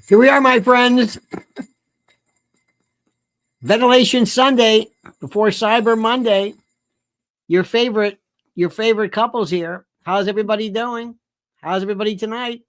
Here we are, my friends. Ventilation Sunday before Cyber Monday. Your favorite couples here. How's everybody doing? How's everybody tonight?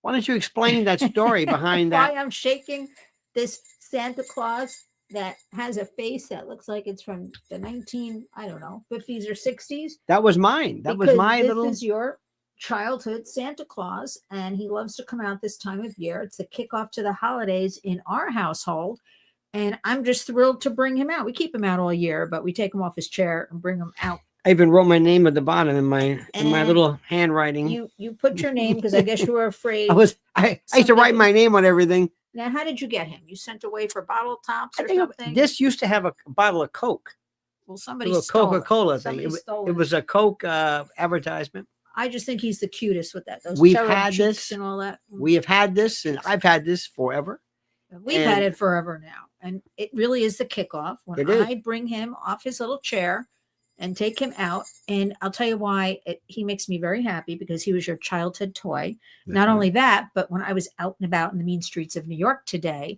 Why don't you explain that story behind that? Why I'm shaking this Santa Claus that has a face that looks like it's from the 50s or 60s. That was mine. That was my this little. This is your childhood Santa Claus, and he loves to come out this time of year. It's the kickoff to the holidays in our household, and I'm just thrilled to bring him out. We keep him out all year, but we take him off his chair and bring him out. I even wrote my name at the bottom in my little handwriting. You put your name because I guess you were afraid. I used to write my name on everything. Now, how did you get him? You sent away for bottle tops or something? This used to have a bottle of Coke. Well, somebody stole Coca-Cola thing. It was a Coke advertisement. I just think he's the cutest with that. Those We've had this and all that. We have had this, and I've had this forever. We've had it forever now, and it really is the kickoff when I bring him off his little chair and take him out. And I'll tell you why he makes me very happy, because he was your childhood toy. Not only that, but when I was out and about in the mean streets of New York today,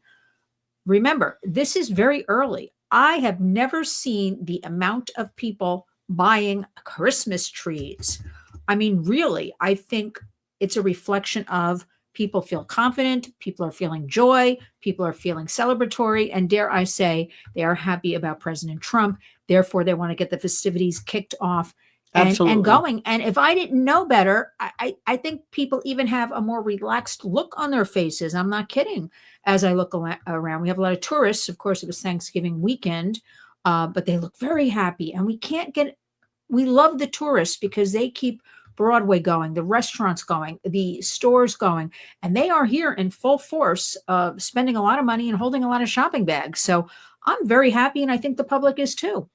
remember, this is very early. I have never seen the amount of people buying Christmas trees. I mean, really, I think it's a reflection of people feel confident, people are feeling joy, people are feeling celebratory, and dare I say, they are happy about President Trump. Therefore, they want to get the festivities kicked off and going. And if I didn't know better, I think people even have a more relaxed look on their faces. I'm not kidding. As I look around, we have a lot of tourists. Of course, it was Thanksgiving weekend, but they look very happy. And we love the tourists because they keep Broadway going, the restaurants going, the stores going, and they are here in full force, spending a lot of money and holding a lot of shopping bags. So I'm very happy, and I think the public is too.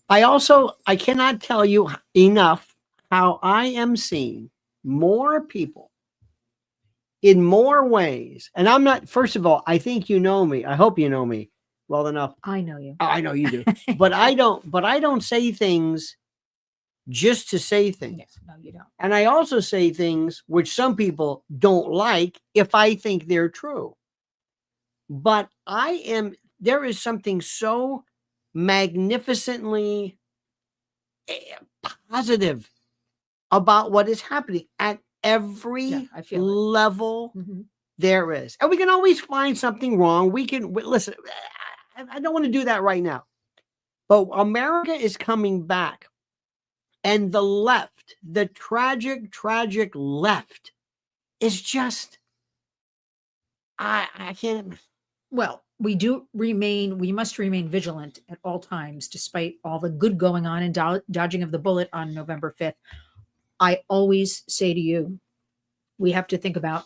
I cannot tell you enough how I am seeing more people in more ways. And I'm not, first of all, I think you know me. I hope you know me well enough. I know you. I know you do. but I don't say things just to say things. Yes, no, you don't. And I also say things which some people don't like if I think they're true. But there is something so magnificently positive about what is happening at every level there is. And we can always find something wrong. Listen, I don't want to do that right now. But America is coming back. And the left, the tragic left, is just, I can't. Well, we must remain vigilant at all times, despite all the good going on and dodging of the bullet on November 5th. I always say to you, we have to think about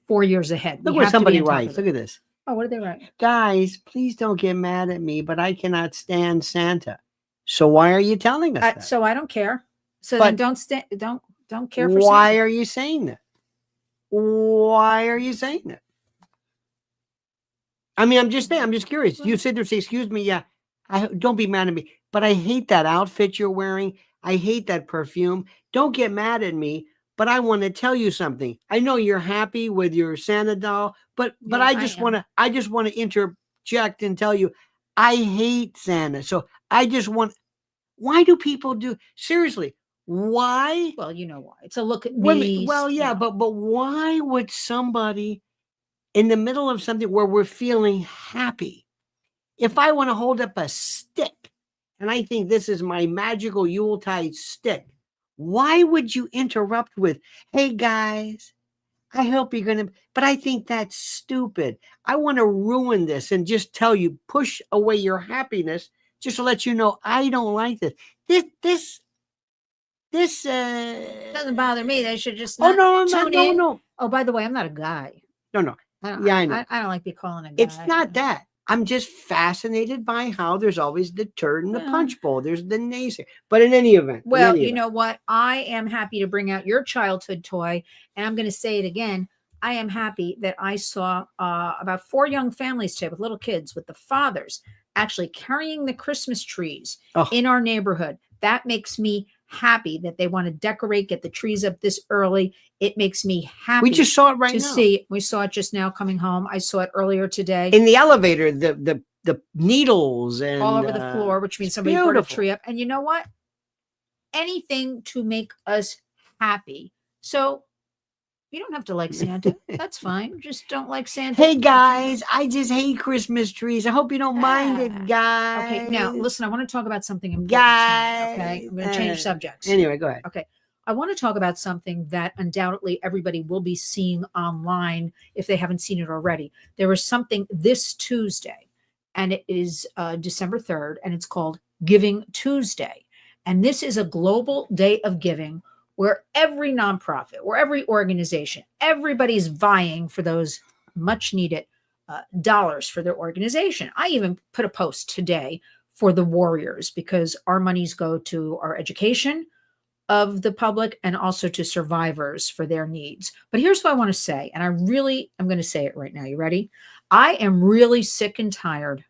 4 years ahead. Look what somebody writes. Look at this. Oh, what did they write? Guys, please don't get mad at me, but I cannot stand Santa. So why are you telling us that? So I don't care. So then don't care for why Santa. Are you saying that? Why are you saying that? I mean, I'm just curious. You sit there and say, excuse me, yeah, don't be mad at me, but I hate that outfit you're wearing. I hate that perfume. Don't get mad at me, but I want to tell you something. I know you're happy with your Santa doll, but I just want to interject and tell you, I hate Santa. So why do people do, seriously, why? Well, you know why. It's a look at me. Well, yeah, but why would somebody in the middle of something where we're feeling happy, if I want to hold up a stick and I think this is my magical Yuletide stick, why would you interrupt with, hey guys, I hope you're going to, but I think that's stupid. I want to ruin this and just tell you, push away your happiness just to let you know, I don't like this. This doesn't bother me. They should just no. Oh, by the way, I'm not a guy. No. I know. I don't like to be calling a guy. It's not that. I'm just fascinated by how there's always the turd in the punch bowl. There's the naysayer. But in any event. Well, you know what? I am happy to bring out your childhood toy. And I'm going to say it again. I am happy that I saw about 4 young families today with little kids, with the fathers actually carrying the Christmas trees in our neighborhood. That makes me happy that they want to decorate, get the trees up this early. It makes me happy. We just saw it right to now. see. We saw it just now coming home. I saw it earlier today. In the elevator, the needles and all over the floor, which means somebody brought a tree up. And you know what? Anything to make us happy. So you don't have to like Santa. That's fine. Just don't like Santa. Hey guys, I just hate Christmas trees. I hope you don't mind it, guys. Okay, now listen, I want to talk about something important guys. tonight, okay? I'm going to change subjects. Anyway, go ahead. Okay. I want to talk about something that undoubtedly everybody will be seeing online if they haven't seen it already. There is something this Tuesday, and it is December 3rd, and it's called Giving Tuesday. And this is a global day of giving where every nonprofit, where every organization, everybody's vying for those much needed dollars for their organization. I even put a post today for the Warriors because our monies go to our education of the public and also to survivors for their needs. But here's what I want to say, and I'm going to say it right now. You ready? I am really sick and tired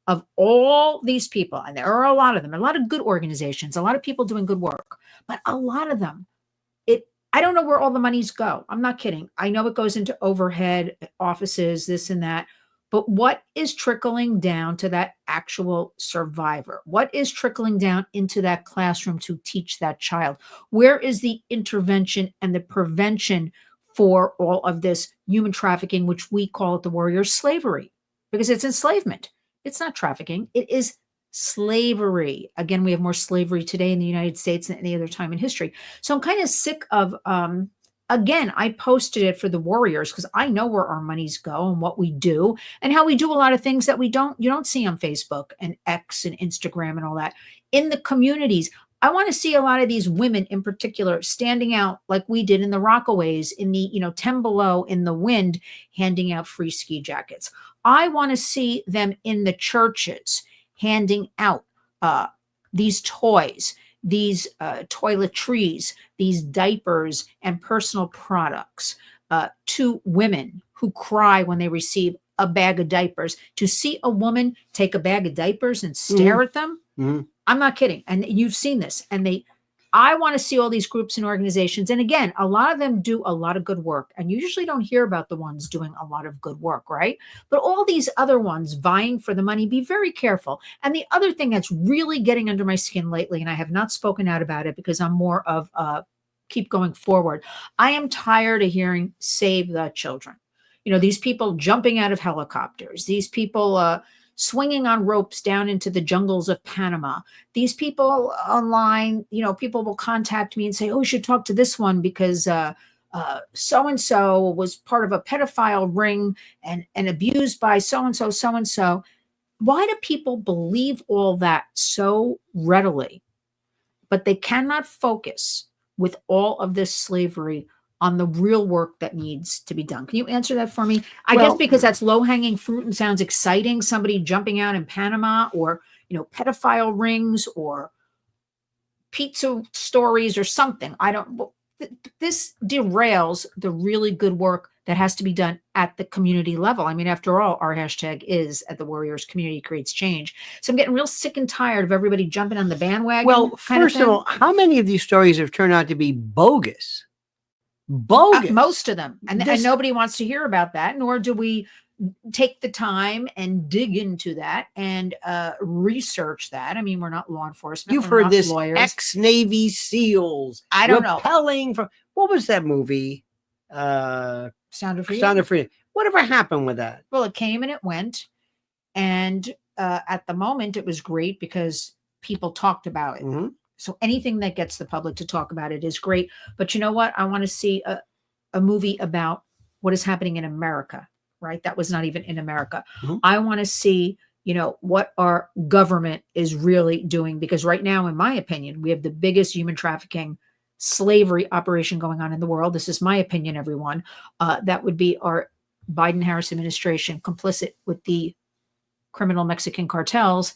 of all these people, and there are a lot of them, a lot of good organizations, a lot of people doing good work, but a lot of them, I don't know where all the monies go. I'm not kidding. I know it goes into overhead offices, this and that, but what is trickling down to that actual survivor? What is trickling down into that classroom to teach that child? Where is the intervention and the prevention for all of this human trafficking, which we call it the Warriors slavery, because it's enslavement. It's not trafficking. It is slavery. Again, we have more slavery today in the United States than any other time in history. So I'm kind of sick of, again, I posted it for the Warriors because I know where our monies go and what we do and how we do a lot of things that you don't see on Facebook and X and Instagram and all that. In the communities, I want to see a lot of these women in particular standing out like we did in the Rockaways in the, 10 below in the wind, handing out free ski jackets. I want to see them in the churches handing out these toys, these toiletries, these diapers and personal products to women who cry when they receive a bag of diapers. To see a woman take a bag of diapers and stare at them, I'm not kidding. And you've seen this. And I want to see all these groups and organizations. And again, a lot of them do a lot of good work. And you usually don't hear about the ones doing a lot of good work, right? But all these other ones vying for the money, be very careful. And the other thing that's really getting under my skin lately, and I have not spoken out about it because I'm more of keep going forward. I am tired of hearing save the children. These people jumping out of helicopters, these people swinging on ropes down into the jungles of Panama. These people online, people will contact me and say, oh, you should talk to this one because so-and-so was part of a pedophile ring and abused by so-and-so, so-and-so. Why do people believe all that so readily? But they cannot focus with all of this slavery on the real work that needs to be done. Can you answer that for me? I guess because that's low-hanging fruit and sounds exciting. Somebody jumping out in Panama or, pedophile rings or pizza stories or something. This derails the really good work that has to be done at the community level. I mean, after all, our hashtag is at the Warriors Community Creates Change. So I'm getting real sick and tired of everybody jumping on the bandwagon. Well, first of all, how many of these stories have turned out to be bogus? Most of them. And nobody wants to hear about that, nor do we take the time and dig into that and research that. I mean, we're not law enforcement. You've heard this lawyers. ex-Navy SEALs. I don't know. Repelling from, what was that movie? Sound of Freedom. Sound of Freedom. Whatever happened with that? Well, it came and it went. And at the moment, it was great because people talked about it. Mm-hmm. So anything that gets the public to talk about it is great. But you know what? I want to see a movie about what is happening in America, right? That was not even in America. Mm-hmm. I want to see, what our government is really doing. Because right now, in my opinion, we have the biggest human trafficking slavery operation going on in the world. This is my opinion, everyone. That would be our Biden-Harris administration complicit with the criminal Mexican cartels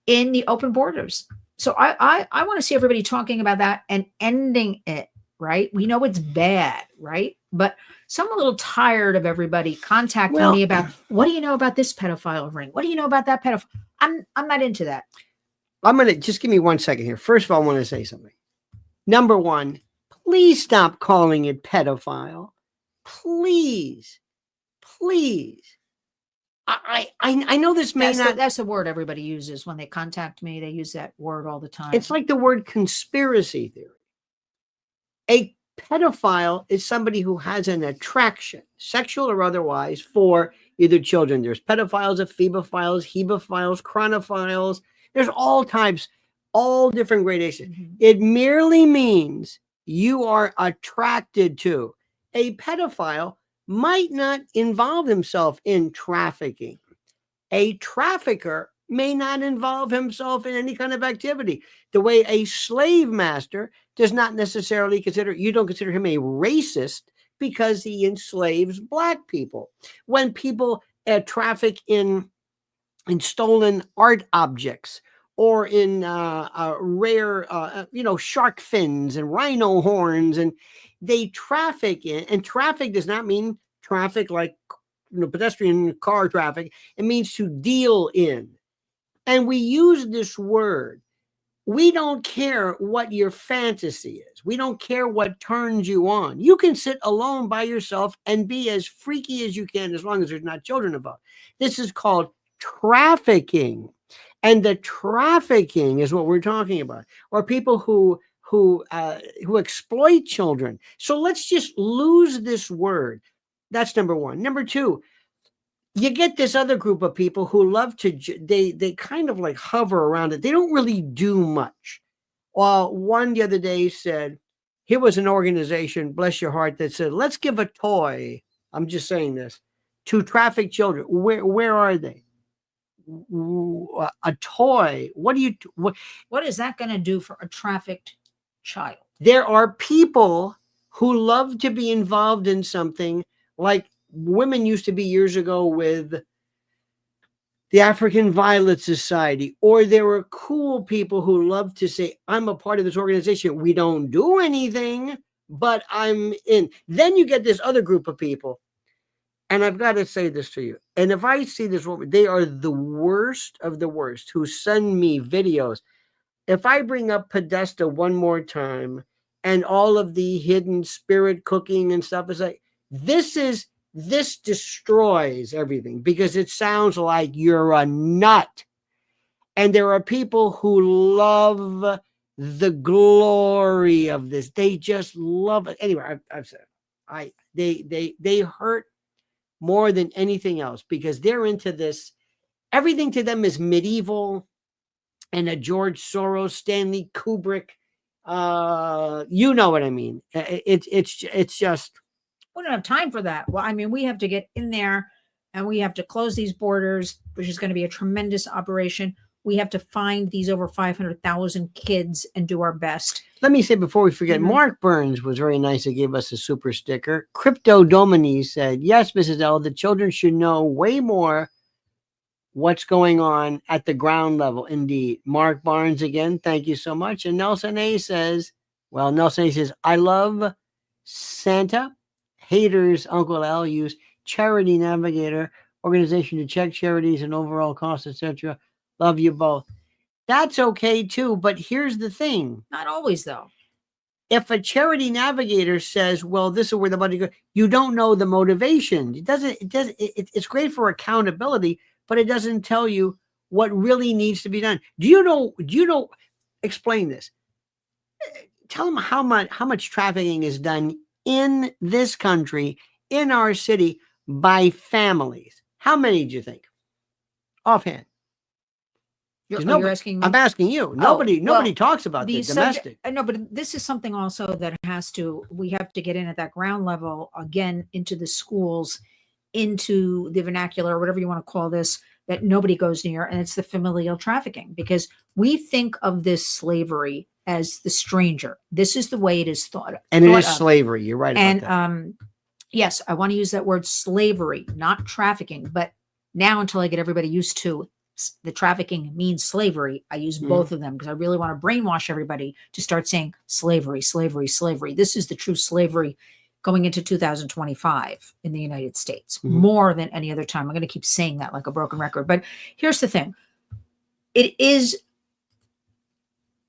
in the open borders. So I want to see everybody talking about that and ending it, right? We know it's bad, right? But so I'm a little tired of everybody contacting me about, what do you know about this pedophile ring? What do you know about that pedophile? I'm not into that. I'm going to just give me 1 second here. First of all, I want to say something. Number one, please stop calling it pedophile. Please, please. I know this may not. That's the word everybody uses when they contact me. They use that word all the time. It's like the word conspiracy theory. A pedophile is somebody who has an attraction, sexual or otherwise, for either children. There's pedophiles, ephebophiles, hebophiles, chronophiles. There's all types, all different gradations. Mhm. It merely means you are attracted to. A pedophile might not involve himself in trafficking. A trafficker may not involve himself in any kind of activity. The way a slave master does not necessarily you don't consider him a racist because he enslaves black people. When people traffic in stolen art objects or in rare, shark fins and rhino horns, and they traffic in, and traffic does not mean traffic like pedestrian car traffic. It means to deal in. And we use this word. We don't care what your fantasy is. We don't care what turns you on. You can sit alone by yourself and be as freaky as you can as long as there's not children involved. This is called trafficking. And the trafficking is what we're talking about, or people who exploit children. So let's just lose this word. That's number one. Number two, you get this other group of people who love to, they kind of like hover around it. They don't really do much. Well, one the other day said, here was an organization, bless your heart, that said, let's give a toy. I'm just saying this to traffic children. Where are they? A toy. What is that going to do for a trafficked child? There are people who love to be involved in something like women used to be years ago with the African Violet Society, or there were cool people who love to say, I'm a part of this organization. We don't do anything, but I'm in. Then you get this other group of people. And I've got to say this to you. And if I see this woman, they are the worst of the worst who send me videos. If I bring up Podesta one more time and all of the hidden spirit cooking and stuff, is like, this destroys everything because it sounds like you're a nut. And there are people who love the glory of this. They just love it. Anyway, I've said they hurt more than anything else because they're into this. Everything to them is medieval and a George Soros, Stanley Kubrick. You know what I mean? It's just. We don't have time for that. Well, I mean, we have to get in there and we have to close these borders, which is going to be a tremendous operation. We have to find these over 500,000 kids and do our best. Let me say before we forget, Mark Burns was very nice. He gave us a super sticker. Crypto Domini said, yes, Mrs. L, the children should know way more what's going on at the ground level. Indeed. Mark Barnes again, thank you so much. And Nelson A says, I love Santa. Haters, Uncle L use Charity Navigator organization to check charities and overall costs, etc. Love you both. That's okay too, but here's the thing. Not always, though. If a Charity Navigator says, well, this is where the money goes, you don't know the motivation. It's great for accountability, but it doesn't tell you what really needs to be done. Do you know, explain this. Tell them how much trafficking is done in this country, in our city, by families. How many do you think? Offhand. You're asking me? I'm asking you. Nobody talks about the domestic. I know, but this is something also that we have to get in at that ground level, again, into the schools, into the vernacular, or whatever you want to call this, that nobody goes near, and it's the familial trafficking, because we think of this slavery as the stranger. This is the way it is thought of. And it is slavery. You're right about that. And yes, I want to use that word slavery, not trafficking. But now, until I get everybody used to the trafficking means slavery, I use both of them because I really want to brainwash everybody to start saying slavery, slavery, slavery. This is the true slavery going into 2025 in the United States, more than any other time. I'm going to keep saying that like a broken record. But here's the thing.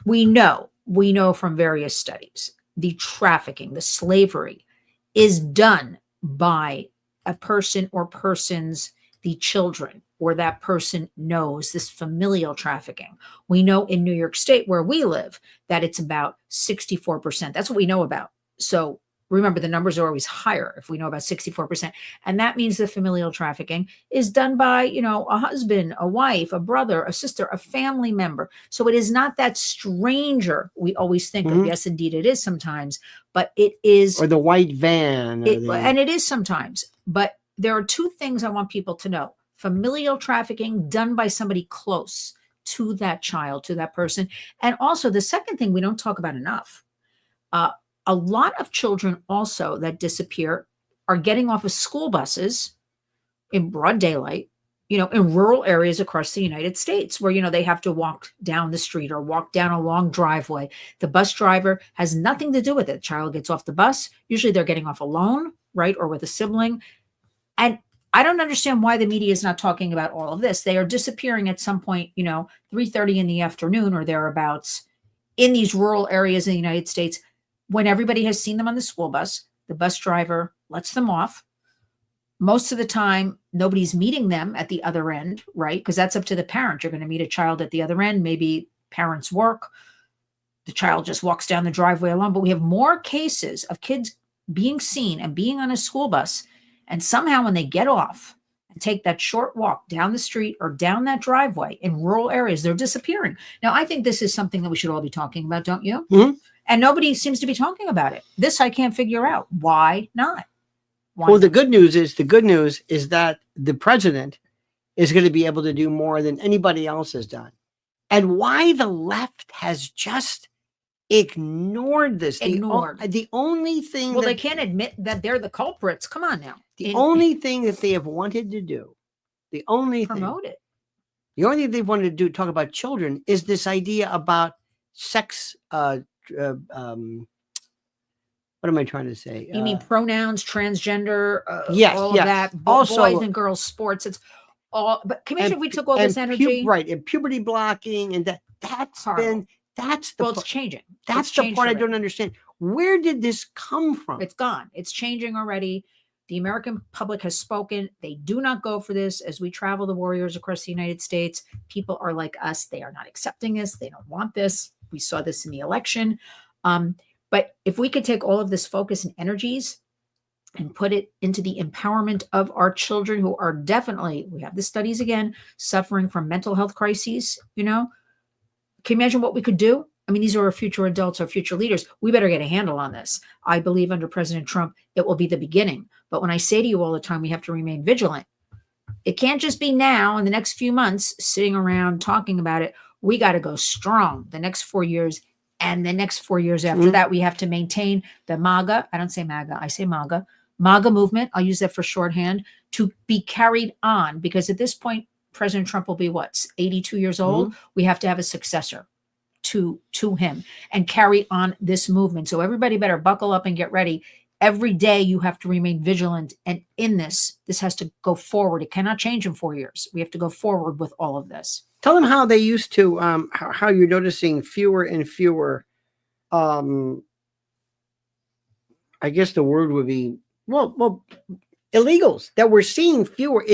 We know we know from various studies, the trafficking, the slavery is done by a person or persons, the children, or that person knows, this familial trafficking. We know in New York State, where we live, that it's about 64%. That's what we know about. So remember, the numbers are always higher if we know about 64%. And that means the familial trafficking is done by, a husband, a wife, a brother, a sister, a family member. So it is not that stranger we always think of. Yes, indeed, it is sometimes, but it is. Or the white van. And it is sometimes. But there are two things I want people to know. Familial trafficking done by somebody close to that child, to that person. And also the second thing we don't talk about enough, a lot of children also that disappear are getting off of school buses in broad daylight, in rural areas across the United States where, they have to walk down the street or walk down a long driveway. The bus driver has nothing to do with it. The child gets off the bus. Usually they're getting off alone, right? Or with a sibling. And I don't understand why the media is not talking about all of this. They are disappearing at some point, 3:30 in the afternoon or thereabouts in these rural areas in the United States when everybody has seen them on the school bus. The bus driver lets them off. Most of the time, nobody's meeting them at the other end, right? Because that's up to the parent. You're going to meet a child at the other end. Maybe parents work. The child just walks down the driveway alone. But we have more cases of kids being seen and being on a school bus. And somehow when they get off and take that short walk down the street or down that driveway in rural areas, they're disappearing. Now, I think this is something that we should all be talking about, don't you? And nobody seems to be talking about it. This I can't figure out. Why not? Well, the good news is that the president is going to be able to do more than anybody else has done. And why the left has just ignored this. The only thing they can't admit that they're the culprits. Come on now. The only thing that they have wanted to do, promote it. The only thing they've wanted to do, talk about children, is this idea about sex. What am I trying to say? You mean pronouns, transgender, yes, all of that, also, boys and girls sports. It's all. But can you imagine if we took all this energy, right? And puberty blocking, and that's horrible. That's it's changing. That's the part I don't understand. Where did this come from? It's gone. It's changing already. The American public has spoken. They do not go for this. As we travel the warriors across the United States, people are like us. They are not accepting this. They don't want this. We saw this in the election. But if we could take all of this focus and energies and put it into the empowerment of our children who are definitely, we have the studies again, suffering from mental health crises, can you imagine what we could do? I mean, these are our future adults, our future leaders. We better get a handle on this. I believe under President Trump, it will be the beginning. But when I say to you all the time, we have to remain vigilant. It can't just be now in the next few months sitting around talking about it. We got to go strong the next 4 years. And the next 4 years after that, we have to maintain the MAGA. I don't say MAGA, I say MAGA. MAGA movement, I'll use that for shorthand, to be carried on. Because at this point, President Trump will be 82 years old. We have to have a successor to him and carry on this movement. So everybody better buckle up and get ready. Every day you have to remain vigilant. And in this has to go forward. It cannot change in 4 years. We have to go forward with all of this. Tell them how they used to, how you're noticing fewer and fewer, I guess the word would be, well, illegals that we're seeing fewer.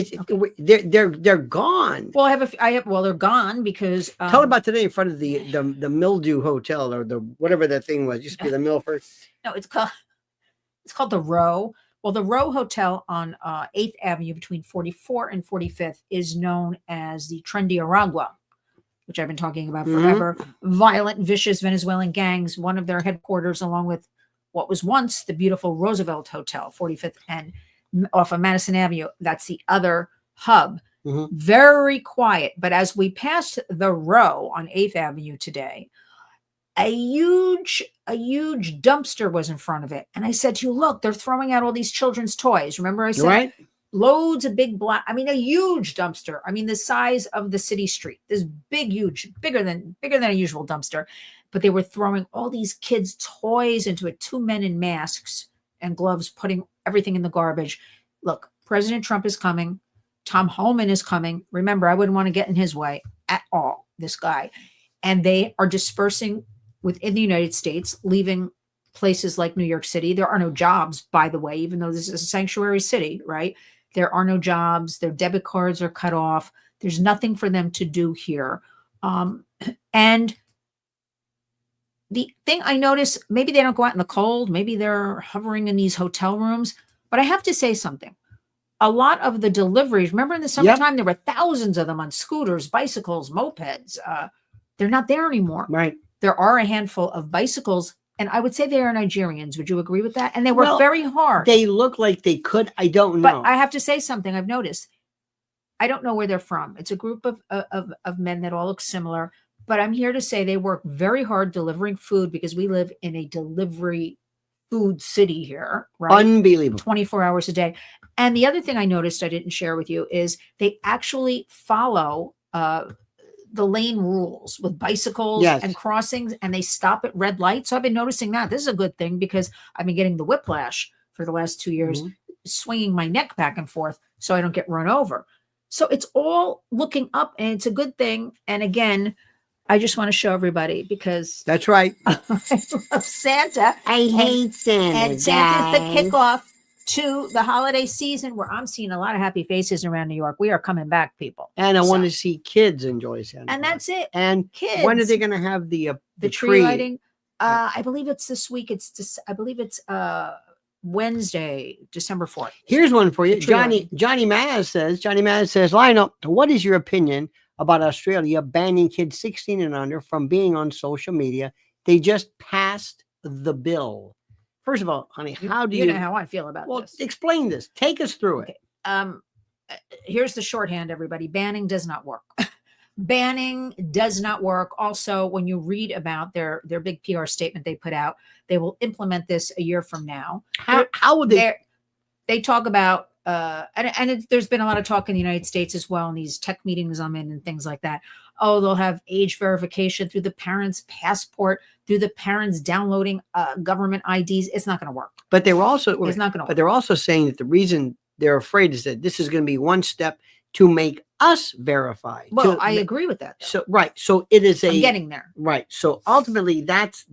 They're gone. Well, they're gone because. Tell about today in front of the Mildew Hotel or the whatever that thing was. It used to be the Milford. No, it's called the Row. Well, the Row Hotel on 8th Avenue between 44 and 45th is known as the Trendy Aragua, which I've been talking about forever. Violent, vicious Venezuelan gangs, one of their headquarters, along with what was once the beautiful Roosevelt Hotel, 45th and off of Madison Avenue. That's the other hub. Very quiet. But as we passed the Row on 8th Avenue today, a huge dumpster was in front of it. And I said to you, look, they're throwing out all these children's toys. Remember I said, right? Loads of big black, a huge dumpster. The size of the city street, this big, huge, bigger than a usual dumpster. But they were throwing all these kids' toys into it, 2 men in masks and gloves, putting everything in the garbage. Look, President Trump is coming. Tom Homan is coming. Remember, I wouldn't want to get in his way at all, this guy. And they are dispersing within the United States, leaving places like New York City. There are no jobs, by the way, even though this is a sanctuary city, right? There are no jobs. Their debit cards are cut off. There's nothing for them to do here. And the thing I notice, maybe they don't go out in the cold. Maybe they're hovering in these hotel rooms. But I have to say something. A lot of the deliveries, remember in the summertime, there were thousands of them on scooters, bicycles, mopeds. They're not there anymore. Right. There are a handful of bicycles, and I would say they are Nigerians. Would you agree with that? And they work very hard. They look like they could. I don't know. But I have to say something I've noticed. I don't know where they're from. It's a group of men that all look similar. But I'm here to say they work very hard delivering food because we live in a delivery food city here, right? Unbelievable. 24 hours a day. And the other thing I noticed I didn't share with you is they actually follow the lane rules with bicycles and crossings, and they stop at red lights. So I've been noticing that. This is a good thing because I've been getting the whiplash for the last 2 years, swinging my neck back and forth so I don't get run over. So it's all looking up, and it's a good thing. And again, I just want to show everybody because that's right. I love Santa. I hate Santa. And Santa's the kickoff to the holiday season where I'm seeing a lot of happy faces around New York. We are coming back, people. And I want to see kids enjoy Santa. And that's it. And kids. When are they going to have the tree lighting? I believe it's this week. I believe it's Wednesday, December 4th. Here's one for you. Johnny Maz says, Lionel, what is your opinion about Australia banning kids 16 and under from being on social media? They just passed the bill. First of all, honey, how do you know how I feel about this? Well, explain this. Take us through it. Here's the shorthand, everybody. Banning does not work. Banning does not work. Also, when you read about their big PR statement they put out, they will implement this a year from now. How would they? They talk about there's been a lot of talk in the United States as well in these tech meetings I'm in and things like that. Oh, they'll have age verification through the parents' passport, through the parents downloading government IDs. It's not going to work. But they were also it's not going to work. But they're also saying that the reason they're afraid is that this is going to be one step to make us verify. Well, I agree with that. So right. So it is I'm getting there. Right. So ultimately that's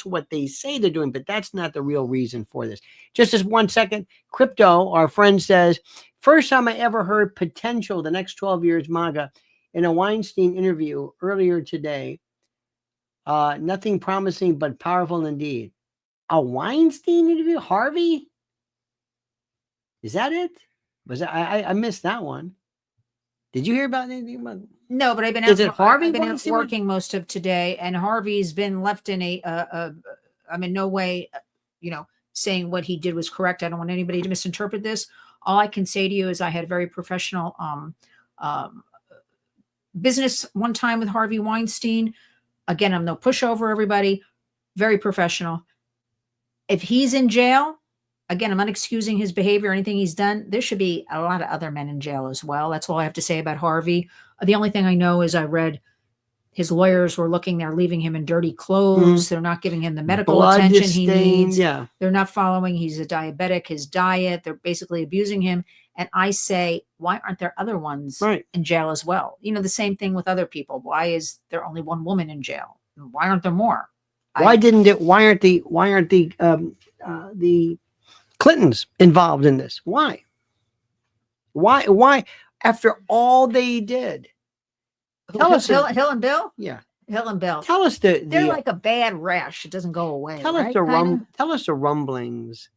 what they say they're doing, but that's not the real reason for this. Just as 1 second, Crypto, our friend says, first time I ever heard potential the next 12 years MAGA in a Weinstein interview earlier today. Nothing promising, but powerful indeed. A Weinstein interview? Harvey? Is that it? Was that, I missed that one. Did you hear about anything about it? No, but I've been out working most of today, and Harvey's been left in I'm in no way, saying what he did was correct. I don't want anybody to misinterpret this. All I can say to you is I had a very professional business one time with Harvey Weinstein. Again, I'm no pushover, everybody. Very professional. If he's in jail, again, I'm not excusing his behavior or anything he's done. There should be a lot of other men in jail as well. That's all I have to say about Harvey. The only thing I know is I read his lawyers were looking, they're leaving him in dirty clothes. They're not giving him the medical attention he needs. Yeah. They're not following. He's a diabetic, his diet. They're basically abusing him. And I say, why aren't there other ones in jail as well? The same thing with other people. Why is there only one woman in jail? Why aren't there more? Why aren't the Clintons involved in this? Why after all they did? Tell us, Hill and Bill. Yeah, Hill and Bill. Tell us they're like a bad rash. It doesn't go away. Tell us the rumblings,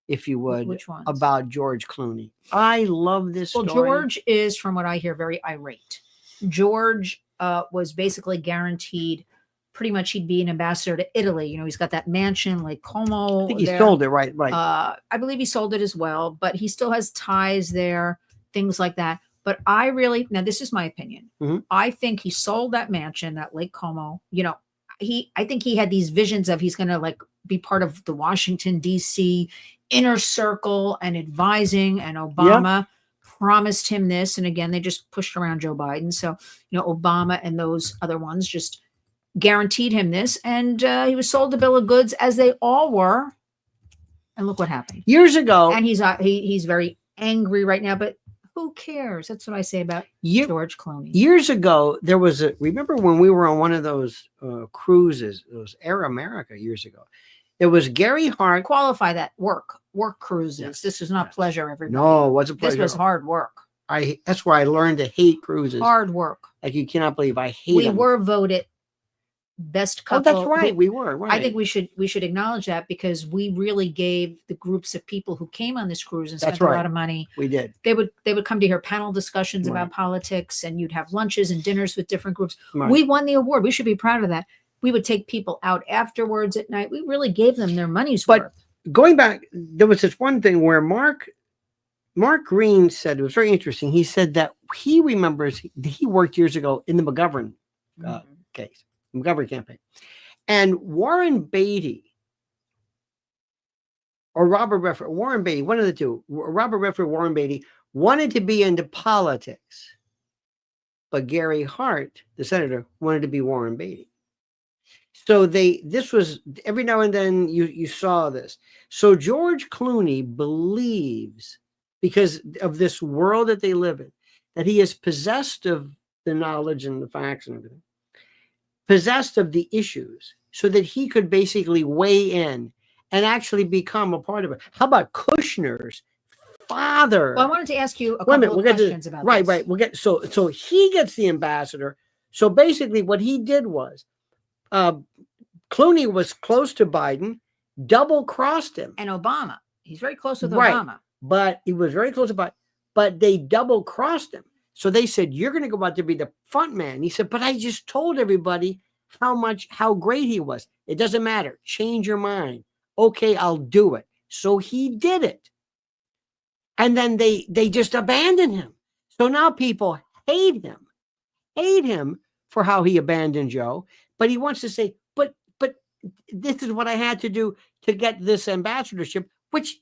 if you would. Which ones? About George Clooney. I love this story. George is, from what I hear, very irate. George was basically guaranteed pretty much he'd be an ambassador to Italy. He's got that mansion, Lake Como. I think he sold it, right? I believe he sold it as well, but he still has ties there, things like that. But now this is my opinion. I think he sold that mansion, that Lake Como. I think he had these visions of he's going to be part of the Washington, D.C. inner circle and advising, and Obama promised him this. And again, they just pushed around Joe Biden. So, Obama and those other ones just guaranteed him this. And he was sold a bill of goods, as they all were. And look what happened years ago. And he's very angry right now. But Who cares? That's what I say about George Clooney. Years ago, there was remember when we were on one of those cruises, those Air America years ago, there was Gary Hart. Qualify that work cruises. Yes, this is not pleasure, everybody. No, it wasn't pleasure. This was hard work. That's where I learned to hate cruises. Hard work. Like you cannot believe I hate them. We were voted best couple. Oh, that's right. We were. Right. I think we should acknowledge that because we really gave the groups of people who came on this cruise and spent a lot of money. We did. They would come to hear panel discussions about politics, and you'd have lunches and dinners with different groups. Right. We won the award. We should be proud of that. We would take people out afterwards at night. We really gave them their money's worth. But going back, there was this one thing where Mark Green said, it was very interesting. He said that he remembers he worked years ago in the McGovern case, McGovern campaign. And Warren Beatty or Robert Redford, Warren Beatty, one of the two, Robert Redford, Warren Beatty, wanted to be into politics. But Gary Hart, the senator, wanted to be Warren Beatty. So this was every now and then you saw this. So George Clooney believes, because of this world that they live in, that he is possessed of the knowledge and the facts and everything, possessed of the issues, so that he could basically weigh in and actually become a part of it. How about Kushner's father? Well, I wanted to ask you a couple of questions about this. Right. We'll get so he gets the ambassador. So basically what he did was Clooney was close to Biden, double-crossed him. And Obama. He's very close with Obama. But he was very close to Biden. But they double-crossed him. So they said, you're going to go out to be the front man. He said, but I just told everybody how great he was. It doesn't matter. Change your mind. Okay, I'll do it. So he did it. And then they just abandoned him. So now people hate him for how he abandoned Joe. But he wants to say, but this is what I had to do to get this ambassadorship, which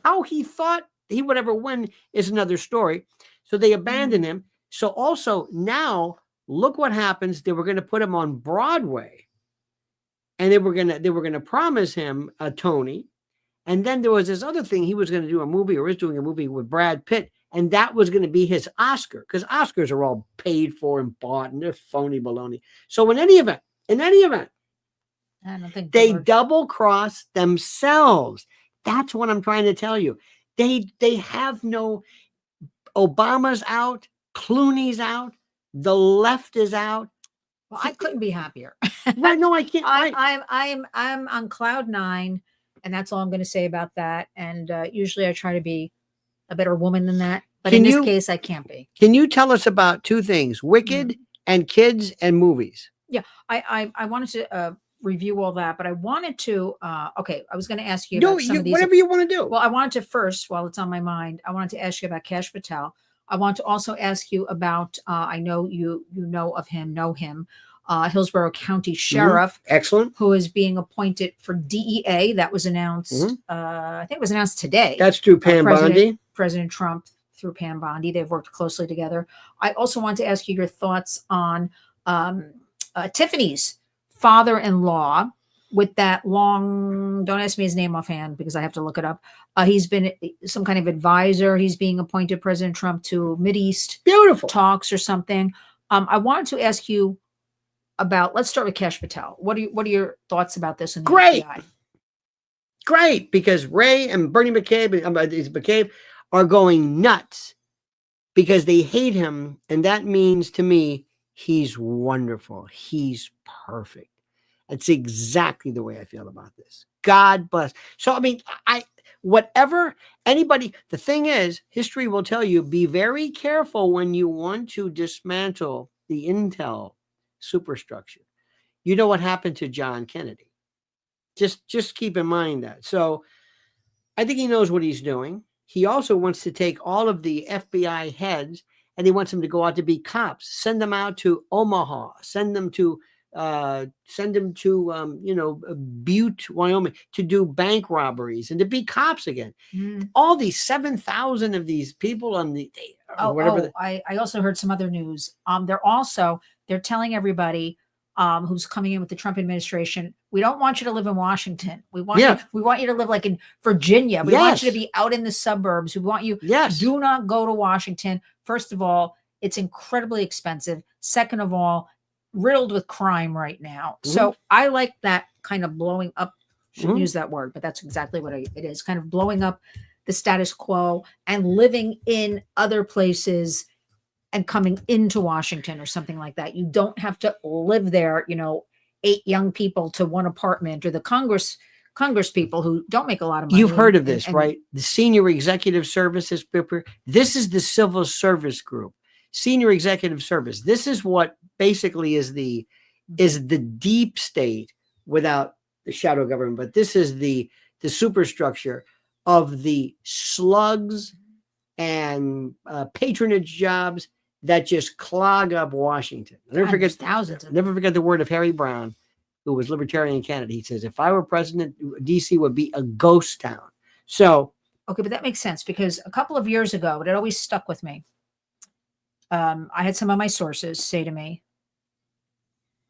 how he thought he would ever win is another story. So they abandoned him. So also now look what happens. They were going to put him on Broadway, and they were going to promise him a Tony. And then there was this other thing. He was going to do a movie, or is doing a movie with Brad Pitt. And that was going to be his Oscar, because Oscars are all paid for and bought, and they're phony baloney. So in any event, I don't think they double-cross themselves. That's what I'm trying to tell you. They have no. Obama's out, Clooney's out, the left is out. Well, I couldn't be happier. Right? No, I can't. I'm on cloud 9, and that's all I'm going to say about that. And usually I try to be a better woman than that, but in this case, I can't be. Can you tell us about two things: Wicked and kids and movies? Yeah, I wanted to review all that, but I wanted to. Okay, I was going to ask you about some of these. Whatever you want to do. Well, I wanted to first, while it's on my mind, I wanted to ask you about Kash Patel. I want to also ask you about. I know you know of him, Hillsborough County Sheriff. Excellent. Who is being appointed for DEA. That was announced. I think it was announced today. That's through Pam Bondi. President Trump through Pam Bondi. They've worked closely together. I also want to ask you your thoughts on Tiffany's father-in-law with that long, don't ask me his name offhand because I have to look it up. He's been some kind of advisor. He's being appointed President Trump to Mideast talks or something. I wanted to ask you about, let's start with Kash Patel. What are your thoughts about this? In the FBI? Great, because Ray and Bernie McCabe are going nuts because they hate him. And that means to me, he's wonderful. He's perfect. It's exactly the way I feel about this. God bless. So, I mean, the thing is, history will tell you, be very careful when you want to dismantle the intel superstructure. You know what happened to John Kennedy. Just keep in mind that. So I think he knows what he's doing. He also wants to take all of the FBI heads and he wants them to go out to be cops, send them out to Omaha, send them to Butte, Wyoming, to do bank robberies and to be cops again. All these 7,000 of these people on the I also heard some other news. They're telling everybody who's coming in with the Trump administration, We don't want you to live in Washington. We want you to live like in Virginia. We want you to be out in the suburbs. We want you do not go to Washington. First of all, it's incredibly expensive. Second of all, riddled with crime right now. So I like that kind of blowing up. Shouldn't use that word, but that's exactly what it is. Kind of blowing up the status quo and living in other places and coming into Washington or something like that. You don't have to live there, 8 young people to one apartment, or the Congress people who don't make a lot of money. You've heard of this, right? The Senior Executive Services. This is the civil service group. Senior Executive Service. This is what basically is the deep state without the shadow government, but this is the superstructure of the slugs and patronage jobs that just clog up Washington. Never forget the word of Harry Brown, who was Libertarian candidate. He says, if I were president, DC would be a ghost town. So, okay, but that makes sense, because a couple of years ago, it always stuck with me. I had some of my sources say to me,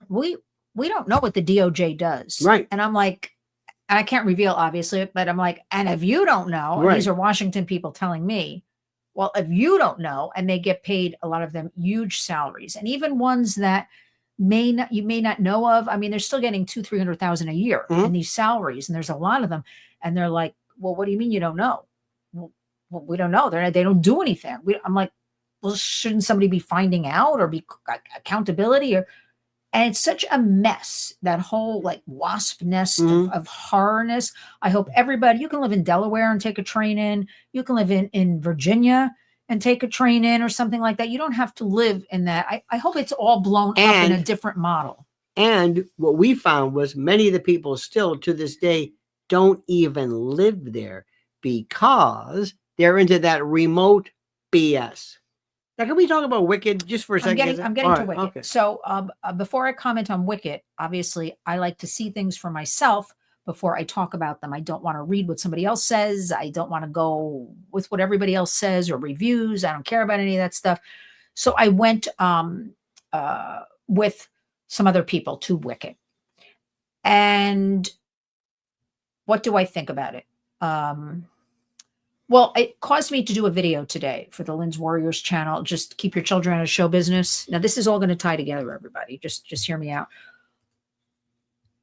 we don't know what the DOJ does. Right. And I'm like, and I can't reveal, obviously, but I'm like, and if you don't know, and these are Washington people telling me, well, if you don't know, and they get paid, a lot of them, huge salaries, and even ones that you may not know of. I mean, they're still getting $200,000-300,000 a year in these salaries, and there's a lot of them. And they're like, well, what do you mean you don't know? Well, we don't know. They don't do anything. I'm like, well, shouldn't somebody be finding out, or be accountability? And it's such a mess, that whole like wasp nest of horrorness. I hope everybody, you can live in Delaware and take a train in. You can live in Virginia and take a train in, or something like that. You don't have to live in that. I hope it's all blown up in a different model. And what we found was many of the people still to this day don't even live there, because they're into that remote BS. Now, can we talk about Wicked just for a second? I'm getting to Wicked. Okay. So before I comment on Wicked, obviously, I like to see things for myself before I talk about them. I don't want to read what somebody else says. I don't want to go with what everybody else says, or reviews. I don't care about any of that stuff. So I went with some other people to Wicked. And what do I think about it? Well, it caused me to do a video today for the Lynn's Warriors channel. Just keep your children out of show business. Now, this is all going to tie together, everybody. Just hear me out.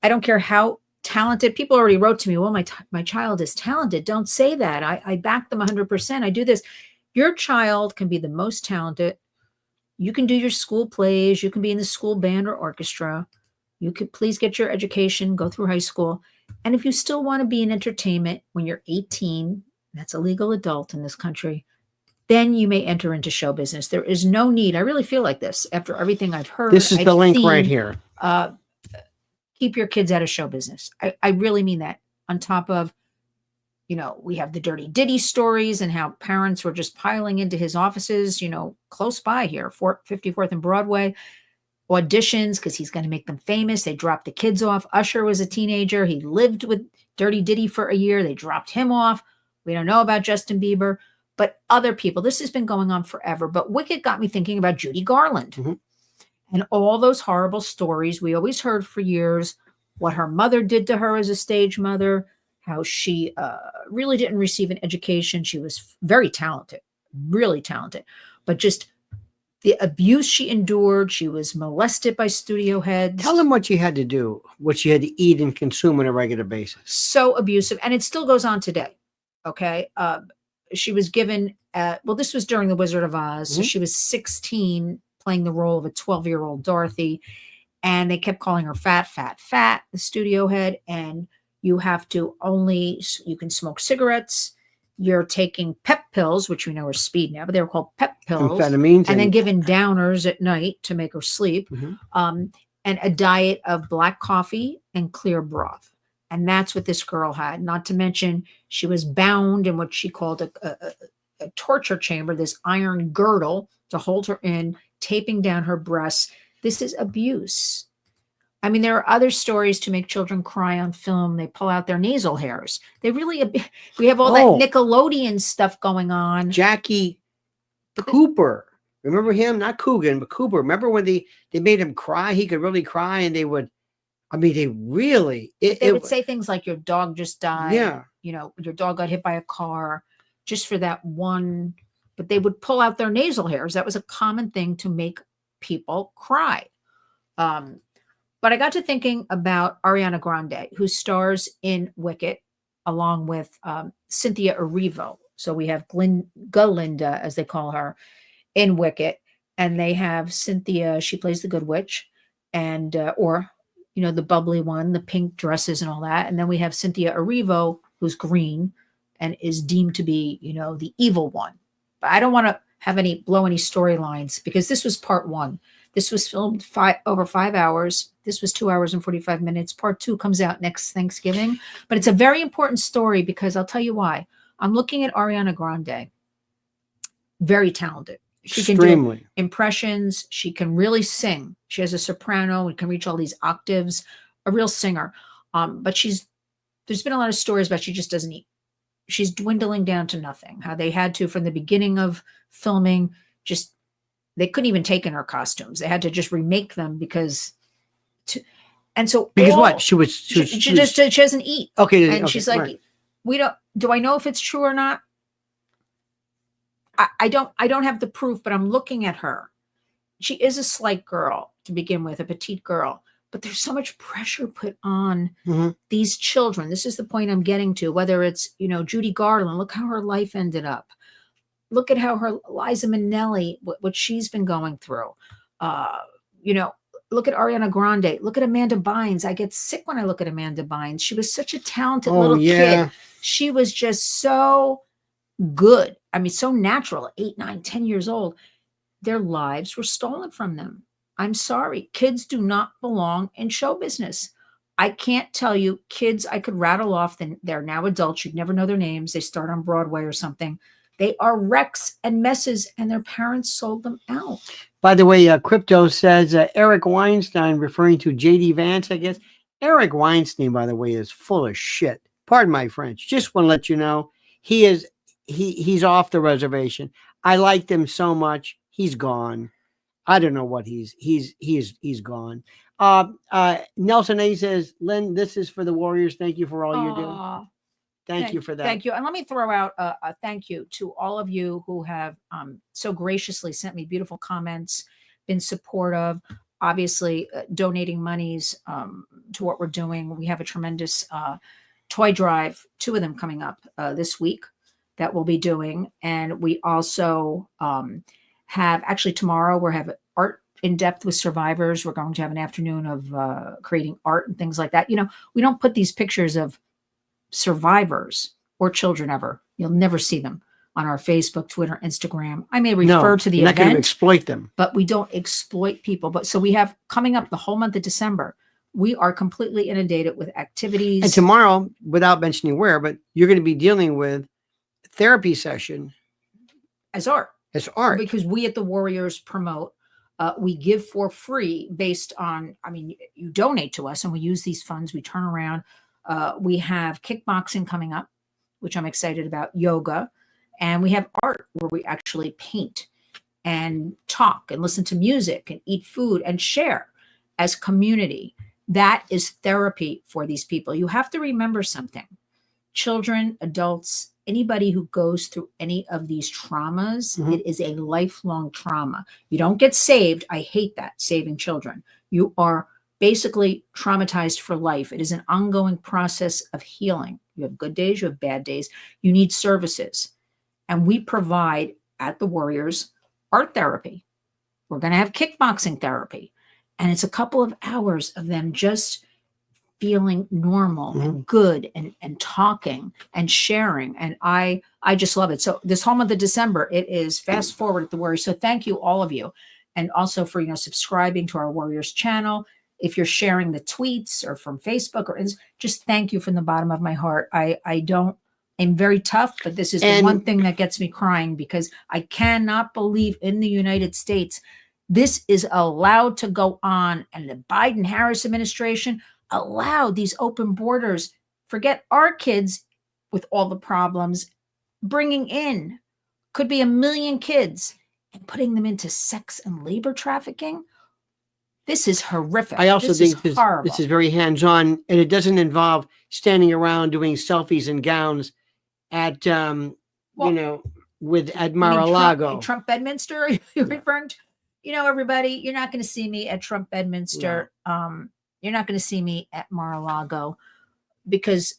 I don't care how talented. People already wrote to me, well, my child is talented. Don't say that. I back them 100%. I do this. Your child can be the most talented. You can do your school plays. You can be in the school band or orchestra. You could please get your education, go through high school. And if you still want to be in entertainment when you're 18, that's a legal adult in this country, then you may enter into show business. There is no need. I really feel like this after everything I've heard. This is the link right here. Keep your kids out of show business. I really mean that. On top of, we have the Dirty Diddy stories, and how parents were just piling into his offices, close by here, 54th and Broadway, auditions because he's going to make them famous. They dropped the kids off. Usher was a teenager. He lived with Dirty Diddy for a year. They dropped him off. We don't know about Justin Bieber, but other people. This has been going on forever. But Wicked got me thinking about Judy Garland and all those horrible stories we always heard for years, what her mother did to her as a stage mother, how she really didn't receive an education. She was very talented, really talented, but just the abuse she endured. She was molested by studio heads. Tell them what she had to do, what she had to eat and consume on a regular basis. So abusive. And it still goes on today. Okay. She was given, this was during The Wizard of Oz. So she was 16 playing the role of a 12-year-old Dorothy. And they kept calling her fat, the studio head. And you can smoke cigarettes. You're taking pep pills, which we know are speed now, but they were called pep pills. Amphetamines. And then given downers at night to make her sleep. And a diet of black coffee and clear broth. And that's what this girl had. Not to mention, she was bound in what she called a torture chamber, this iron girdle to hold her in, taping down her breasts. This is abuse. I mean, there are other stories to make children cry on film. They pull out their nasal hairs. We have all that Nickelodeon stuff going on. Jackie Cooper. Remember him? Not Coogan, but Cooper. Remember when they made him cry? He could really cry, and they would I mean, they really. They would say things like, your dog just died. Yeah. You know, your dog got hit by a car, just for that one. But they would pull out their nasal hairs. That was a common thing to make people cry. But I got to thinking about Ariana Grande, who stars in Wicked, along with Cynthia Erivo. So we have Galinda, as they call her, in Wicked, and they have Cynthia. She plays the Good Witch, and or the bubbly one, the pink dresses and all that. And then we have Cynthia Erivo, who's green and is deemed to be, the evil one. But I don't want to blow any storylines, because this was part one. This was filmed over 5 hours. This was 2 hours and 45 minutes. Part two comes out next Thanksgiving. But it's a very important story, because I'll tell you why. I'm looking at Ariana Grande. Very talented. She can do impressions. She can really sing. She has a soprano and can reach all these octaves. A real singer. But there's been a lot of stories about she just doesn't eat. She's dwindling down to nothing. How they had to, from the beginning of filming, they couldn't even take in her costumes. They had to just remake them because she doesn't eat. Okay. And she's like, right. Do I know if it's true or not? I don't have the proof, but I'm looking at her. She is a slight girl to begin with, a petite girl, but there's so much pressure put on these children. This is the point I'm getting to, whether it's, Judy Garland, look how her life ended up. Look at how Liza Minnelli, what she's been going through. Look at Ariana Grande. Look at Amanda Bynes. I get sick when I look at Amanda Bynes. She was such a talented little kid. She was just so good. I mean, so natural, 8, 9, 10 years old. Their lives were stolen from them. I'm sorry. Kids do not belong in show business. I can't tell you kids I could rattle off. They're now adults. You'd never know their names. They start on Broadway or something. They are wrecks and messes, and their parents sold them out. By the way, Crypto says Eric Weinstein, referring to J.D. Vance, I guess. Eric Weinstein, by the way, is full of shit. Pardon my French. Just want to let you know, he's off the reservation. I liked him so much. He's gone. I don't know what he's gone. Nelson A says, Lynn, this is for the Warriors. Thank you for all you're doing. Thank you for that. Thank you. And let me throw out a thank you to all of you who have so graciously sent me beautiful comments, been supportive, obviously donating monies to what we're doing. We have a tremendous toy drive, 2 of them coming up this week that we'll be doing. And we also have, actually tomorrow, we have art in depth with survivors. We're going to have an afternoon of creating art and things like that. We don't put these pictures of survivors or children ever. You'll never see them on our Facebook, Twitter, Instagram. I may refer to the event. Not going to exploit them. But we don't exploit people. But so we have coming up the whole month of December, we are completely inundated with activities. And tomorrow, without mentioning where, but you're going to be dealing with therapy session. As art. As art. Because we at the Warriors promote, we give for free based on, you donate to us and we use these funds, we turn around. We have kickboxing coming up, which I'm excited about, yoga, and we have art where we actually paint and talk and listen to music and eat food and share as community. That is therapy for these people. You have to remember something. Children, adults, anybody who goes through any of these traumas, it is a lifelong trauma. You don't get saved. I hate that, saving children. You are basically traumatized for life. It is an ongoing process of healing. You have good days, you have bad days. You need services. And we provide at the Warriors art therapy. We're going to have kickboxing therapy. And it's a couple of hours of them just feeling normal and good and talking and sharing. And I just love it. So this whole month of December, it is fast forward at the Warriors. So thank you, all of you. And also for, subscribing to our Warriors channel. If you're sharing the tweets or from Facebook or just thank you from the bottom of my heart. I'm very tough, but this is the one thing that gets me crying, because I cannot believe in the United States this is allowed to go on. And the Biden-Harris administration allowed these open borders. Forget our kids with all the problems, bringing in could be 1 million kids and putting them into sex and labor trafficking. This is horrific. I also think horrible. this is very hands-on, and it doesn't involve standing around doing selfies and gowns at at Mar-a-Lago. Trump Bedminster. Are you referring to? Everybody, you're not going to see me at Trump Bedminster. No. You're not going to see me at Mar-a-Lago because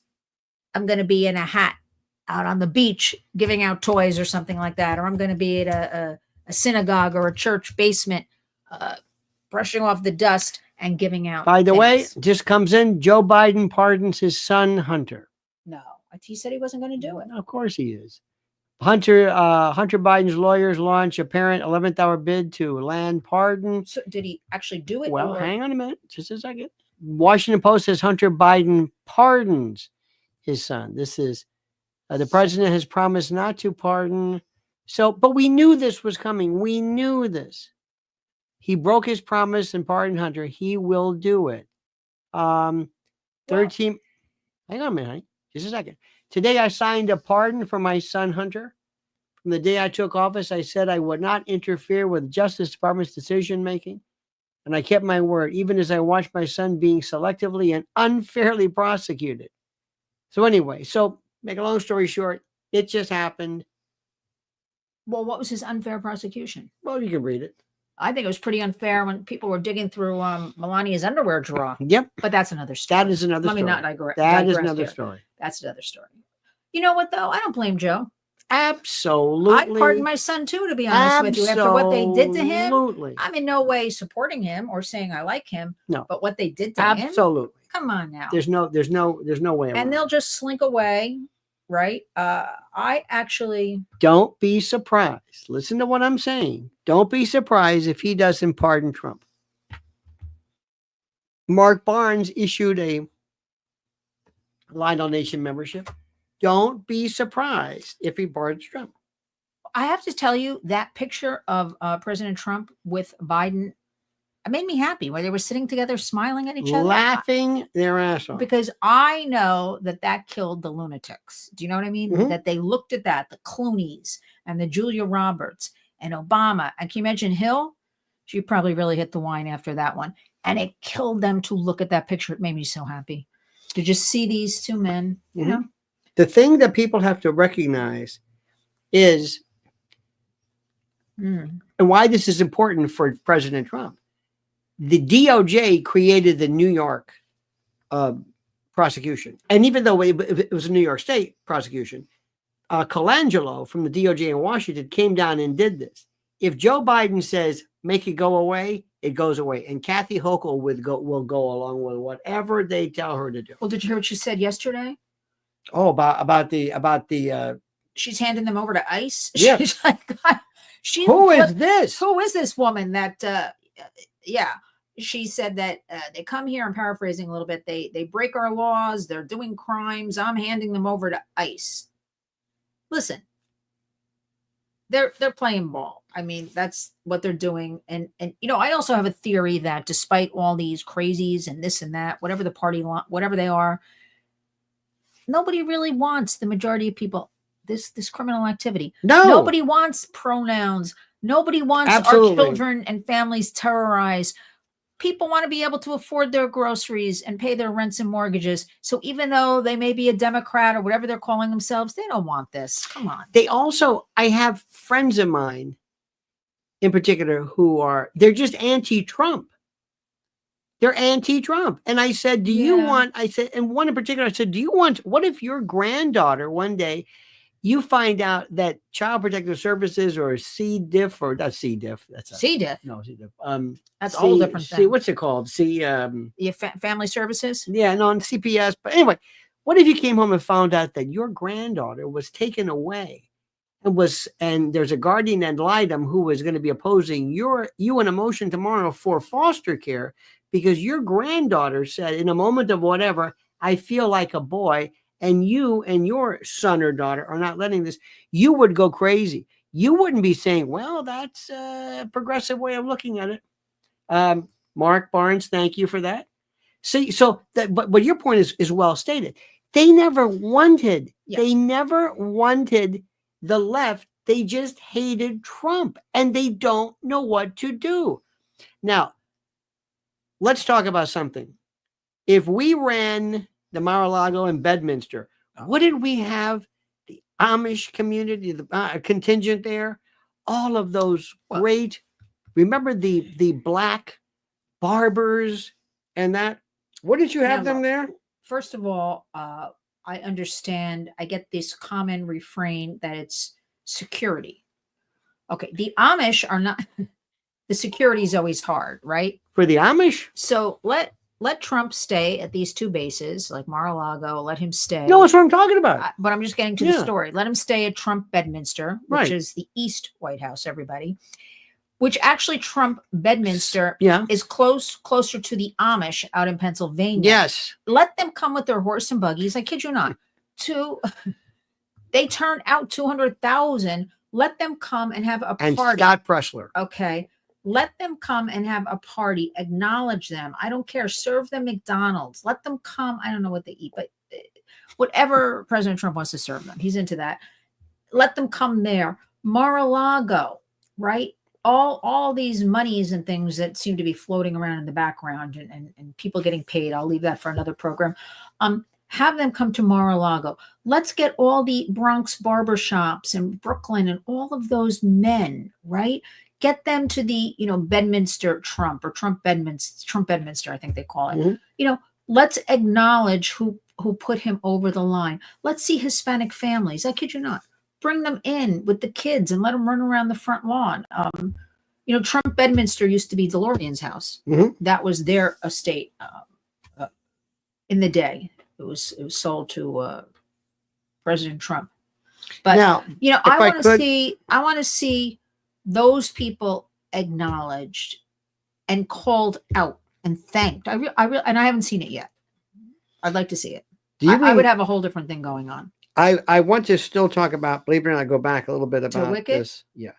I'm going to be in a hat out on the beach giving out toys or something like that, or I'm going to be at a synagogue or a church basement brushing off the dust and giving out. By the way, just comes in, Joe Biden pardons his son, Hunter. No, he said he wasn't going to do it. Of course he is. Hunter Biden's lawyers launch apparent 11th hour bid to land pardon. So did he actually do it? Well, hang on a minute. Just a second. Washington Post says Hunter Biden pardons his son. This is the president has promised not to pardon. So, but we knew this was coming. We knew this. He broke his promise and pardoned Hunter. He will do it. 13. Hang on a minute, honey. Just a second. Today, I signed a pardon for my son, Hunter. From the day I took office, I said I would not interfere with Justice Department's decision-making. And I kept my word, even as I watched my son being selectively and unfairly prosecuted. So anyway, make a long story short, it just happened. Well, what was his unfair prosecution? Well, you can read it. I think it was pretty unfair when people were digging through Melania's underwear drawer. Yep. But that's another story. That is another story. Let me not digress. That is another story. That's another story. You know what, though? I don't blame Joe. Absolutely. I'd pardon my son, too, to be honest with you. After what they did to him, Absolutely. I'm in no way supporting him or saying I like him. No. But what they did to him. Absolutely. Come on now. There's no way around. And they'll just slink away, right? I actually... Don't be surprised. Listen to what I'm saying. Don't be surprised if he doesn't pardon Trump. Mark Barnes issued a Lionel Nation membership. Don't be surprised if he pardons Trump. I have to tell you, that picture of President Trump with Biden, it made me happy, where they were sitting together, smiling at each other. Laughing their ass off. Because I know that killed the lunatics. Do you know what I mean? Mm-hmm. That they looked at that, the Clooneys and the Julia Roberts and Obama. And can you imagine Hill? She probably really hit the wine after that one. And it killed them to look at that picture. It made me so happy to just see these two men, you know? The thing that people have to recognize is, and why this is important for President Trump. The DOJ created the New York prosecution. And even though it was a New York State prosecution, Colangelo from the DOJ in Washington came down and did this. If Joe Biden says, make it go away, it goes away. And Kathy Hochul will go along with whatever they tell her to do. Well, did you hear what she said yesterday? Oh, about the she's handing them over to ICE. Yeah. She's like, who is this? Who is this woman that she said that they come here, I'm paraphrasing a little bit, they break our laws, they're doing crimes, I'm handing them over to ICE. Listen, they're playing ball. I mean, that's what they're doing. And I also have a theory that despite all these crazies and this and that, whatever the party, whatever they are, nobody really wants, the majority of people, this criminal activity. No. Nobody wants pronouns. Nobody wants Absolutely. our children and families terrorized. People want to be able to afford their groceries and pay their rents and mortgages. So even though they may be a Democrat or whatever they're calling themselves, they don't want this. Come on. I have friends of mine in particular they're just anti-Trump. They're anti-Trump. And I said, and one in particular, I said, what if your granddaughter one day, you find out that Child Protective Services or C. diff, or not C. diff. That's C. diff. No, C. diff. That's a whole different thing. What's it called? Family Services? Yeah, no, on CPS. But anyway, what if you came home and found out that your granddaughter was taken away and there's a guardian ad litem who was going to be opposing you in a motion tomorrow for foster care because your granddaughter said in a moment of whatever, I feel like a boy, and you and your son or daughter are not letting this, you would go crazy. You wouldn't be saying, well, that's a progressive way of looking at it. Mark Barnes, thank you for that. See, but your point is well stated. They never wanted the left. They just hated Trump, and they don't know what to do. Now, let's talk about something. If we ran the Mar-a-Lago and Bedminster, wouldn't we have the Amish community, the contingent there? All of those great, remember the black barbers and that? Wouldn't you have them there? First of all, I understand. I get this common refrain that it's security. Okay, the Amish are not. The security is always hard, right? For the Amish? So let Trump stay at these two bases, like Mar-a-Lago. Let him stay. No, that's what I'm talking about. But I'm just getting to the story. Let him stay at Trump Bedminster, which is the East White House, everybody. Which actually Trump Bedminster is closer to the Amish out in Pennsylvania. Yes. Let them come with their horse and buggies. I kid you not. They turn out 200,000. Let them come and have a party. And Scott Pressler. Okay. Let them come and have a party. Acknowledge them. I don't care. Serve them McDonald's. Let them come. I don't know what they eat, but whatever President Trump wants to serve them, he's into that. Let them come there. Mar-a-Lago, right? All these monies and things that seem to be floating around in the background and people getting paid. I'll leave that for another program. Have them come to Mar-a-Lago. Let's get all the Bronx barbershops and Brooklyn and all of those men, right? Get them to the, Bedminster Trump or Trump Bedminster, I think they call it. Mm-hmm. Let's acknowledge who put him over the line. Let's see Hispanic families. I kid you not. Bring them in with the kids and let them run around the front lawn. Trump Bedminster used to be DeLorean's house. Mm-hmm. That was their estate in the day. It was sold to President Trump. But now, I want to see those people acknowledged and called out and thanked. And I haven't seen it yet. I'd like to see it. I would have a whole different thing going on. I want to still talk about, believe it or not, go back a little bit about this. Yeah.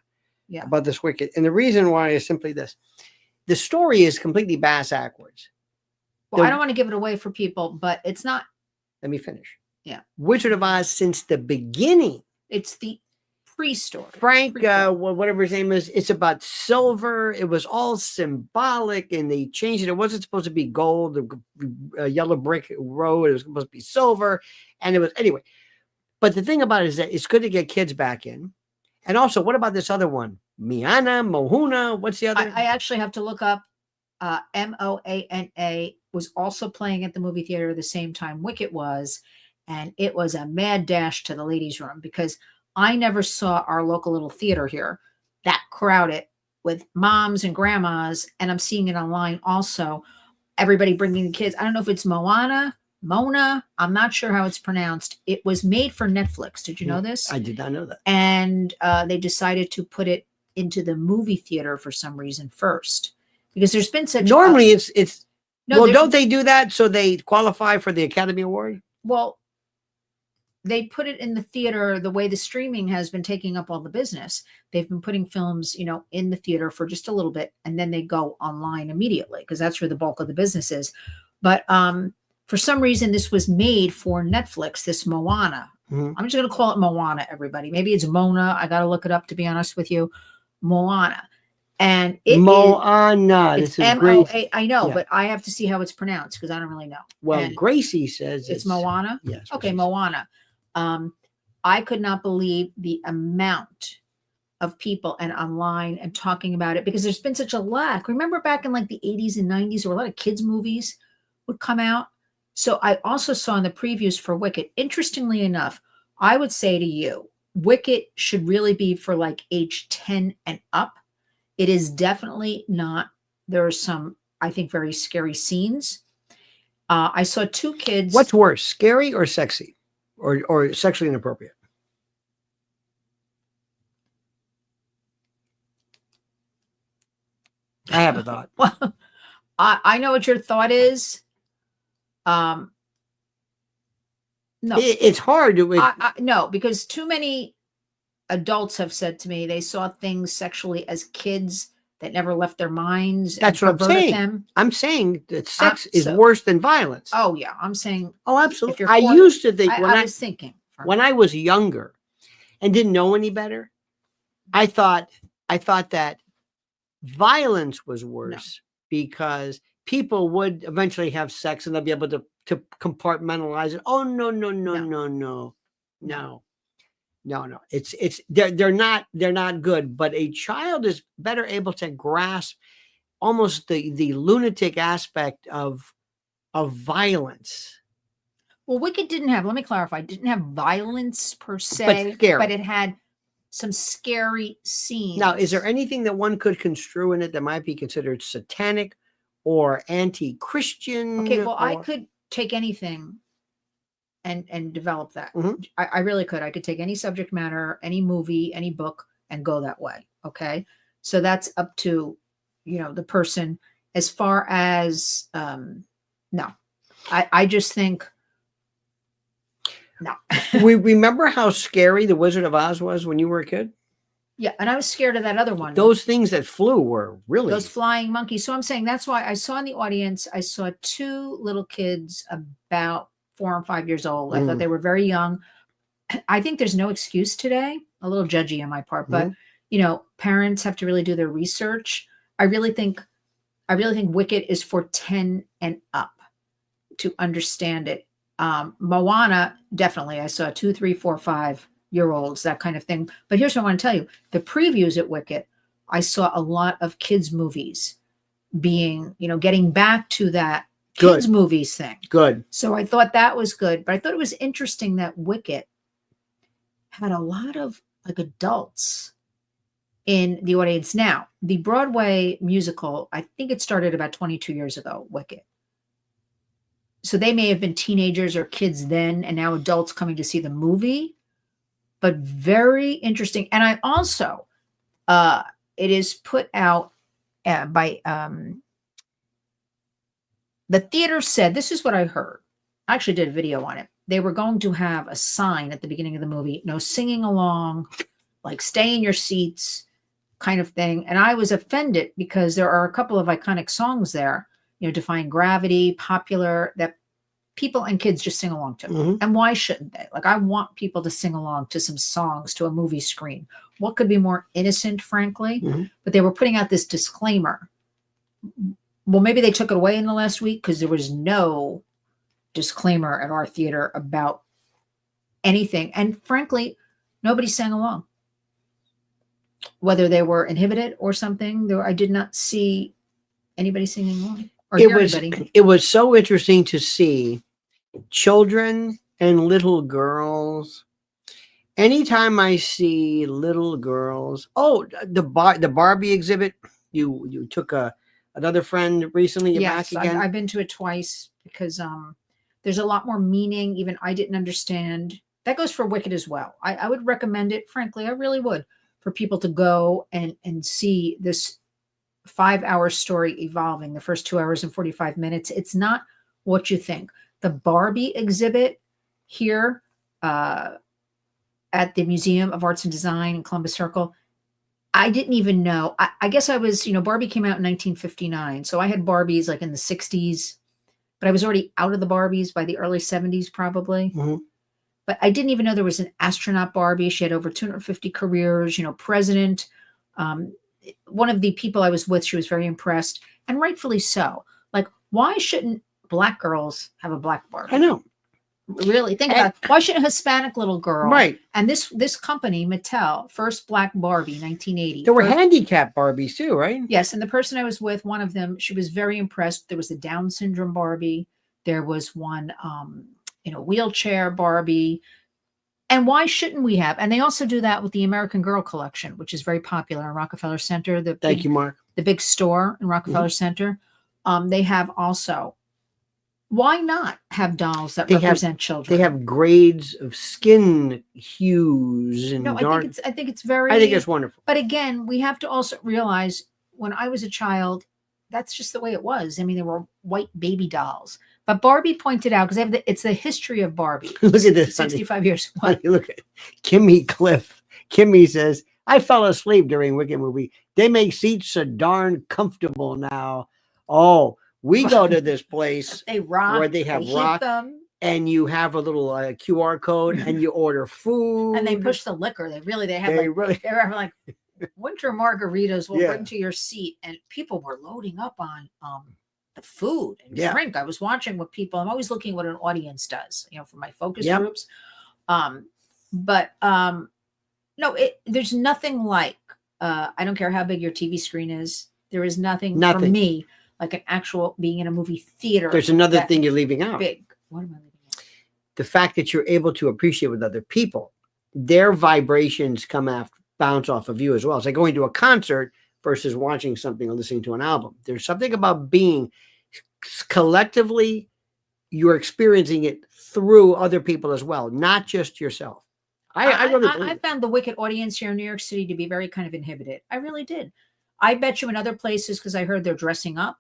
About this Wicked. And the reason why is simply this. The story is completely backwards. Well, I don't want to give it away for people, but it's not. Let me finish. Yeah. Wizard of Oz since the beginning. It's the pre-story. Frank, whatever his name is, it's about silver. It was all symbolic and they changed it. It wasn't supposed to be gold, a yellow brick road. It was supposed to be silver. And it was, anyway. But the thing about it is that it's good to get kids back in. And also, what about this other one? Mohuna? What's the other? I actually have to look up. Moana was also playing at the movie theater the same time Wicked was. And it was a mad dash to the ladies' room because I never saw our local little theater here that crowded with moms and grandmas. And I'm seeing it online also. Everybody bringing the kids. I don't know if it's Mona. I'm not sure how it's pronounced. It was made for Netflix. Did you know this? I did not know that. And they decided to put it into the movie theater for some reason first. Because there's been such normally it's don't they do that so they qualify for the Academy Award? Well, they put it in the theater the way the streaming has been taking up all the business. They've been putting films, in the theater for just a little bit, and then they go online immediately because that's where the bulk of the business is. But for some reason, this was made for Netflix. This Moana. Mm-hmm. I'm just going to call it Moana. Everybody, maybe it's Mona. I got to look it up to be honest with you. Moana. And it Moana. It's M-O-A. I know, but I have to see how it's pronounced because I don't really know. Well, and Gracie says it's Moana. Yes. Okay, Moana. I could not believe the amount of people and online and talking about it because there's been such a lack. Remember back in like the 80s and 90s, there were a lot of kids movies would come out. So I also saw in the previews for Wicked. Interestingly enough, I would say to you, Wicked should really be for like age 10 and up. It is definitely not. There are some, I think, very scary scenes. I saw two kids. What's worse, scary or sexy, or sexually inappropriate? I have a thought. Well, I know what your thought is. No, it's hard to. No, because too many adults have said to me they saw things sexually as kids that never left their minds. That's what I'm saying. Them. I'm saying that sex is worse than violence. Oh yeah, I'm saying. Oh, absolutely. I used to think I was thinking when I was younger and didn't know any better. I thought that violence was worse because people would eventually have sex and they'll be able to compartmentalize it. Oh no, no, no, no, no, no, no, no. It's they're not good. But a child is better able to grasp almost the lunatic aspect of violence. Well, Wicked didn't have, let me clarify, didn't have violence per se, scary. but it had some scary scenes. Now, is there anything that one could construe in it that might be considered satanic or anti-Christian? Okay, well, I could take anything and develop that. Mhm. I really could. I could take any subject matter, any movie, any book, and go that way. Okay, so that's up to the person. As far as no, I just think no. We remember how scary the Wizard of Oz was when you were a kid. Yeah, and I was scared of that other one. Those things that flew were really those flying monkeys. So I'm saying that's why I saw in the audience, I saw two little kids about 4 and 5 years old. I thought they were very young. I think there's no excuse today. A little judgy on my part, but parents have to really do their research. I really think Wicked is for 10 and up to understand it. Moana, definitely. I saw 2, 3, 4, 5-year-olds, that kind of thing. But here's what I want to tell you. The previews at Wicked, I saw a lot of kids' movies being, getting back to that kids' movies thing. Good. So I thought that was good. But I thought it was interesting that Wicked had a lot of adults in the audience. Now, the Broadway musical, I think it started about 22 years ago, Wicked. So they may have been teenagers or kids then, and now adults coming to see the movie, but very interesting. And I also, it is put out by, the theater said, this is what I heard. I actually did a video on it. They were going to have a sign at the beginning of the movie, no singing along, stay in your seats kind of thing. And I was offended because there are a couple of iconic songs there, Defying Gravity, Popular, that people and kids just sing along to. Mm-hmm. And why shouldn't they? I want people to sing along to some songs, to a movie screen. What could be more innocent, frankly? Mm-hmm. But they were putting out this disclaimer. Well, maybe they took it away in the last week because there was no disclaimer at our theater about anything. And frankly, nobody sang along. Whether they were inhibited or something, I did not see anybody singing along. It was so interesting to see children and little girls. Anytime I see little girls, the Barbie exhibit, you took another friend recently. You're back again. I've been to it twice because there's a lot more meaning. Even I didn't understand. That goes for Wicked as well. I would recommend it. Frankly, I really would, for people to go and see this 5-hour story evolving, the first 2 hours and 45 minutes. It's not what you think. The Barbie exhibit here at the Museum of Arts and Design in Columbus Circle, I didn't even know. I guess I was, Barbie came out in 1959. So I had Barbies in the 60s, but I was already out of the Barbies by the early 70s probably. Mm-hmm. But I didn't even know there was an astronaut Barbie. She had over 250 careers, president. One of the people I was with, she was very impressed, and rightfully so. Why shouldn't Black girls have a Black Barbie? I know. Really think about it. Why shouldn't a Hispanic little girl? Right. And this company, Mattel, first Black Barbie, 1980. There were handicapped Barbies too, right? Yes. And the person I was with, one of them, she was very impressed. There was a Down syndrome Barbie. There was one, wheelchair Barbie. And why shouldn't we have? And they also do that with the American Girl collection, which is very popular in Rockefeller Center. Thank you, Mark. The big store in Rockefeller Center. They have also. Why not have dolls that represent children? They have grades of skin hues and dark. I think it's very. I think it's wonderful. But again, we have to also realize when I was a child, that's just the way it was. I mean, there were white baby dolls. But Barbie pointed out, because it's the history of Barbie. Look at this. 65 years. Honey, look at Kimmy Cliff. Kimmy says, I fell asleep during Wicked movie. They make seats so darn comfortable now. Oh, we go to this place they rock, where they have rock, and you have a little QR code, and you order food, and they push the liquor. They were like winter margaritas will bring to your seat, and people were loading up on the food and Yeah. drink. I was watching what people. I'm always looking what an audience does, for my focus Yep. groups. But no, there's nothing like. I don't care how big your TV screen is. There is nothing for me like an actual being in a movie theater. There's another thing you're leaving out. Big. What am I leaving out? The fact that you're able to appreciate with other people, their vibrations bounce off of you as well. It's like going to a concert versus watching something or listening to an album. There's something about being collectively, you're experiencing it through other people as well, not just yourself. I found the Wicked audience here in New York City to be very kind of inhibited. I really did. I bet you in other places, because I heard they're dressing up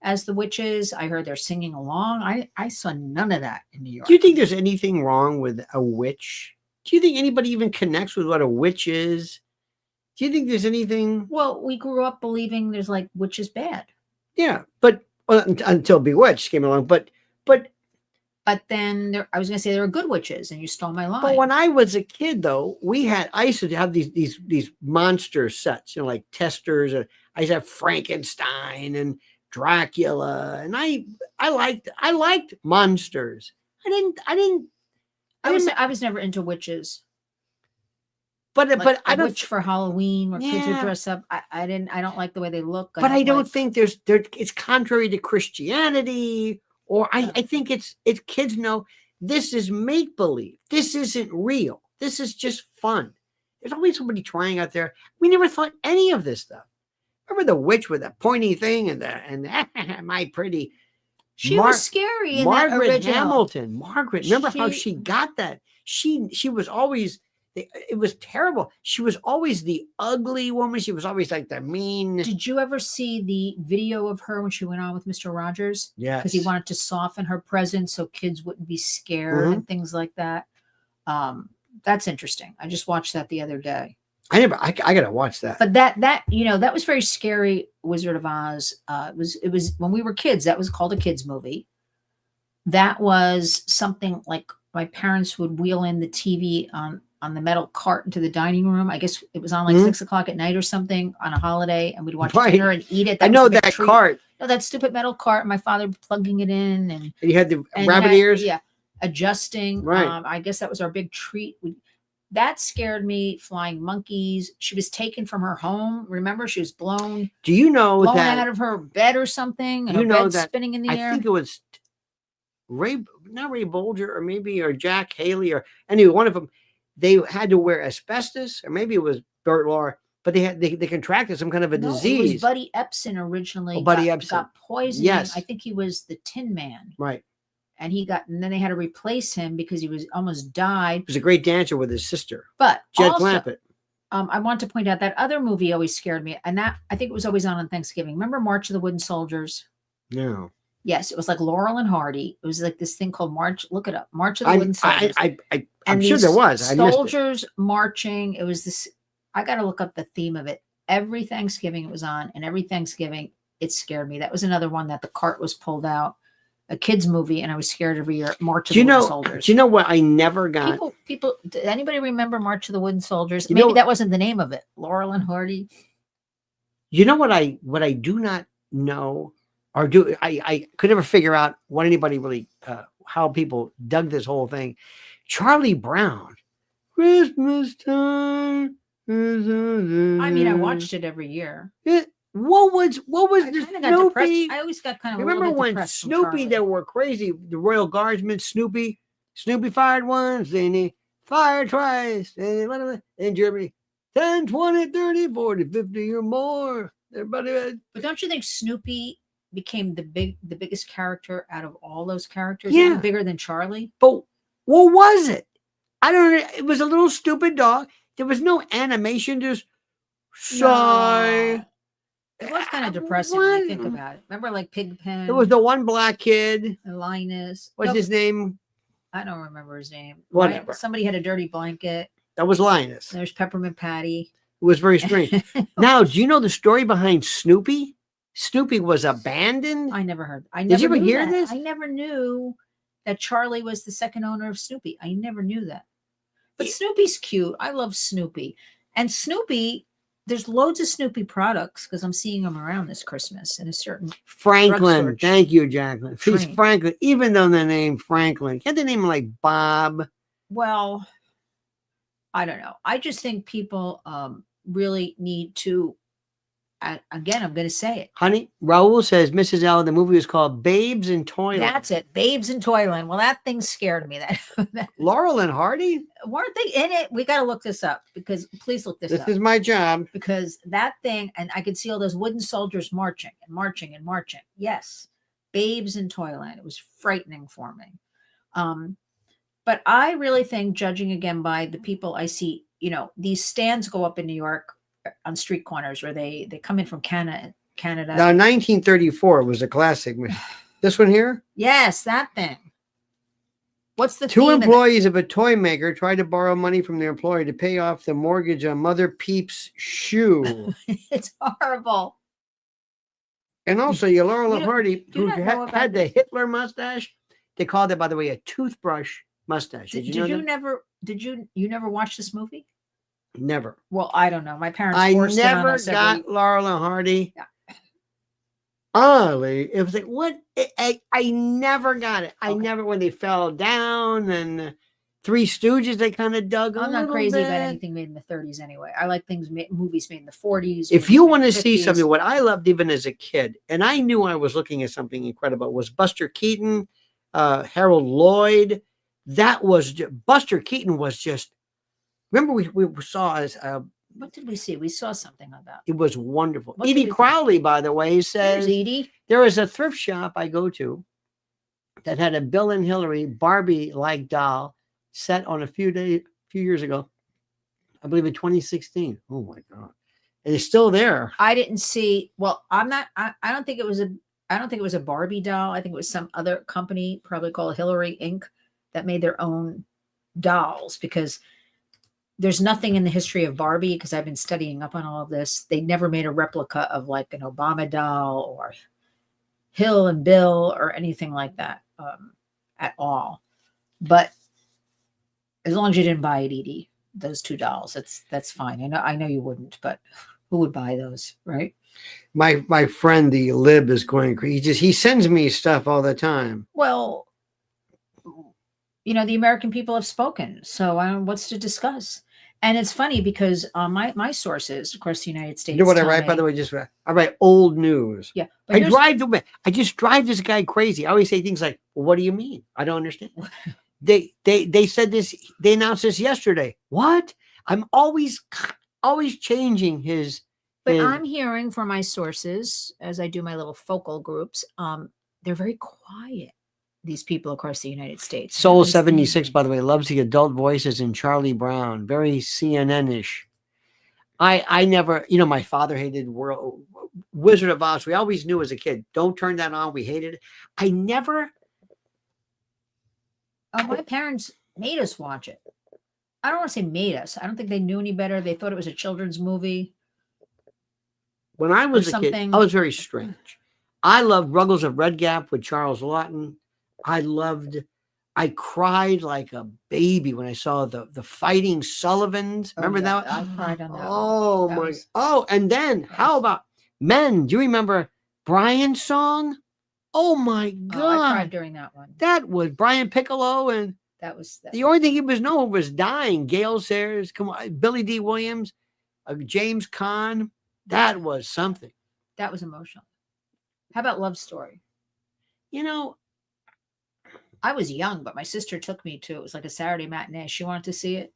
as the witches. I heard they're singing along. I saw none of that in New York. Do you think there's anything wrong with a witch? Do you think anybody even connects with what a witch is? Do you think there's anything? Well, we grew up believing there's like witch is bad. Yeah, but until Bewitched came along. But then I was going to say there were good witches, and you stole my line. But when I was a kid, though, I used to have these monster sets, like Testers. I used to have Frankenstein and Dracula, and I liked monsters. I was never into witches. But I don't witch for Halloween where kids would dress up. I don't like the way they look. But I don't think it's contrary to Christianity. Or I think it's kids know this is make-believe. This isn't real. This is just fun. There's always somebody trying out there. We never thought any of this stuff. Remember the witch with the pointy thing and my pretty. She was scary in that original. Margaret Hamilton. Margaret, remember how she got that? She was always. It was terrible. She was always the ugly woman. She was always like the mean. Did you ever see the video of her when she went on with Mr. Rogers? Yeah. Because he wanted to soften her presence so kids wouldn't be scared and things like that. That's interesting. I just watched that the other day. I gotta watch that. But that was very scary. Wizard of Oz. It was when we were kids. That was called a kids movie. That was something like my parents would wheel in the TV on the metal cart into the dining room. I guess it was on like 6 o'clock at night or something on a holiday, and we'd watch dinner and eat it. I know that cart. No, that stupid metal cart. My father plugging it in, and you had the rabbit ears. Yeah, adjusting. Right. I guess that was our big treat. That scared me. Flying monkeys. She was taken from her home. Remember, she was blown. Do you know blown that out of her bed or something? And you her know bed that spinning in the air. I think it was not Ray Bolger or Jack Haley or anyway, one of them. They had to wear asbestos, or maybe it was Burt Lahr, but they contracted some kind of a disease. It was Buddy Epson originally. Oh, Buddy Epson got poisoned. Yes, I think he was the Tin Man. Right. And then they had to replace him because he was almost died. He was a great dancer with his sister, but Jed Clampett. I want to point out that other movie always scared me, and that I think it was always on Thanksgiving. Remember March of the Wooden Soldiers? No. Yes, it was like Laurel and Hardy. It was like this thing called March. Look it up. March of the Wooden Soldiers. I'm sure there was. Soldiers marching. It was this. I got to look up the theme of it. Every Thanksgiving it was on, and every Thanksgiving it scared me. That was another one that the cart was pulled out. A kids movie, and I was scared every year. March of the Wooden Soldiers. Do you know what I never got? People. Did anybody remember March of the Wooden Soldiers? Maybe that wasn't the name of it. Laurel and Hardy. You know what I do not know. Or I could never figure out what anybody really how people dug this whole thing. Charlie Brown, Christmas time. I mean, I watched it every year. What was the Snoopy? I always got kind of remember when Snoopy that were crazy. The Royal Guardsmen, Snoopy fired once and he fired twice and in Germany 10, 20, 30, 40, 50 or more. Everybody. But don't you think Snoopy became the biggest character out of all those characters? Yeah, even bigger than Charlie. But what was it? I don't know. It was a little stupid dog. There was no animation. Just sigh. No. It was kind of depressing when you think about it. Remember, like Pigpen. There was the one black kid. And Linus. What's his name? I don't remember his name. Whatever. Somebody had a dirty blanket. That was Linus. There's Peppermint Patty. It was very strange. Now, do you know the story behind Snoopy? Snoopy was abandoned. I never heard. Did you ever hear this? I never knew that Charlie was the second owner of Snoopy. I never knew that. But Snoopy's cute. I love Snoopy. And Snoopy there's loads of Snoopy products because I'm seeing them around this Christmas in a certain Franklin. drugstore Thank you, Jacqueline. She's chain. Franklin, even though the name Franklin. Can't the name like Bob? Well, I don't know. I just think people really need to, again, I'm going to say it. Honey, Raul says, Mrs. L, the movie was called Babes in Toyland. That's it. Babes in Toyland. Well, that thing scared me. That Laurel and Hardy? weren't they in it? We got to look this up because please look this up. This is my job. Because that thing, and I could see all those wooden soldiers marching and marching and marching. Yes. Babes in Toyland. It was frightening for me. But I really think, judging again by the people I see, these stands go up in New York on street corners where they come in from Canada. Now, 1934 was a classic. This one here? Yes, that thing. What's the Two theme employees of a toy maker tried to borrow money from their employer to pay off the mortgage on Mother Peep's shoe. It's horrible. And also, your Laurel and Hardy, do you who not know about had the this? Hitler mustache, they called it, by the way, a toothbrush mustache. Did you know that? You never watch this movie? Never. Well, I don't know. My parents I forced it on never us got Laurel and Hardy. Yeah. Honestly, it was like, what? I never got it. I Okay. never, when they fell down and the Three Stooges, they kind of dug I'm a not little crazy bit. about anything made in the 30s anyway. I like movies made in the 40s. If you want to movies made in see the 50s. something, what I loved even as a kid, and I knew I was looking at something incredible, was Buster Keaton, Harold Lloyd. That was Buster Keaton was just. Remember, we saw as What did we see? We saw something about. it was wonderful. What did Edie we see? Crowley, by the way, says There's Edie. there is a thrift shop I go to that had a Bill and Hillary Barbie-like doll set on a few years ago. I believe in 2016. Oh my God. And it's still there. I didn't see. Well, I'm not. I don't think it was a. I don't think it was a Barbie doll. I think it was some other company, probably called Hillary Inc., that made their own dolls because there's nothing in the history of Barbie, because I've been studying up on all of this. They never made a replica of like an Obama doll or Hill and Bill or anything like that at all. But as long as you didn't buy it, Edie, those two dolls, that's fine. I know you wouldn't, but who would buy those, right? My friend, the Lib, is going crazy. He sends me stuff all the time. Well, the American people have spoken. So what's to discuss? And it's funny because my sources across the United States. You know what I tell write, me- by the way? I write old news. Yeah. but I here's- just drive this guy crazy. I always say things like, well, what do you mean? I don't understand. They said this, they announced this yesterday. What? I'm always changing his. But I'm hearing from my sources as I do my little focal groups. They're very quiet. These people across the United States. Soul Nobody's 76, thinking. by the way, loves the adult voices in Charlie Brown. Very CNN-ish. I never, my father hated Wizard of Oz. We always knew as a kid, don't turn that on. We hated it. I never. Oh, my parents made us watch it. I don't want to say made us. I don't think they knew any better. They thought it was a children's movie. When I was a kid, something. I was very strange. I loved Ruggles of Red Gap with Charles Lawton. I cried like a baby when I saw the Fighting Sullivans. Remember yeah, that? I cried on that. Oh That my! was- Oh, and then how about Men? Do you remember Brian's song? Oh my God! Oh, I cried during that one. That was Brian Piccolo, and That was the only thing he was known for was dying. Gail Sayers, come on, Billy D. Williams, James Caan. That was something. that was emotional. How about Love Story? I was young, but my sister took me to. It was like a Saturday matinee. She wanted to see it.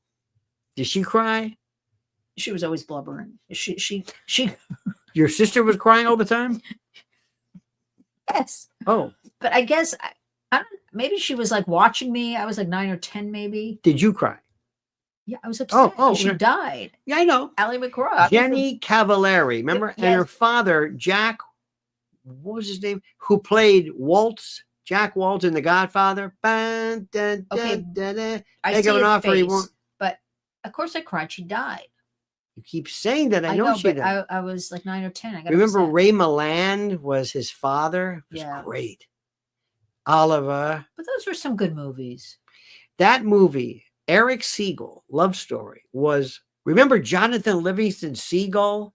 Did she cry? She was always blubbering. She. Your sister was crying all the time? Yes. Oh, But I guess I don't. Maybe she was like watching me. I was like 9 or 10, maybe. did you cry? Yeah, I was upset. oh, She okay. died. Yeah, I know. Ally McGraw. Jenny Cavallari, remember? And her Yes. father, Jack, what was his name? Who played Waltz, Jack Waltz in The Godfather. Dun, dun, Okay. dun, dun, dun. I Take see him his an offer he face, won't. but of course I cried. She died. You keep saying that. I I know know, she but did. I was like 9 or 10. I got Remember upset. Ray Milland was his father? It was Yeah. great. Oliver. But those were some good movies. That movie, Eric Siegel, Love Story, was Remember Jonathan Livingston Seagull?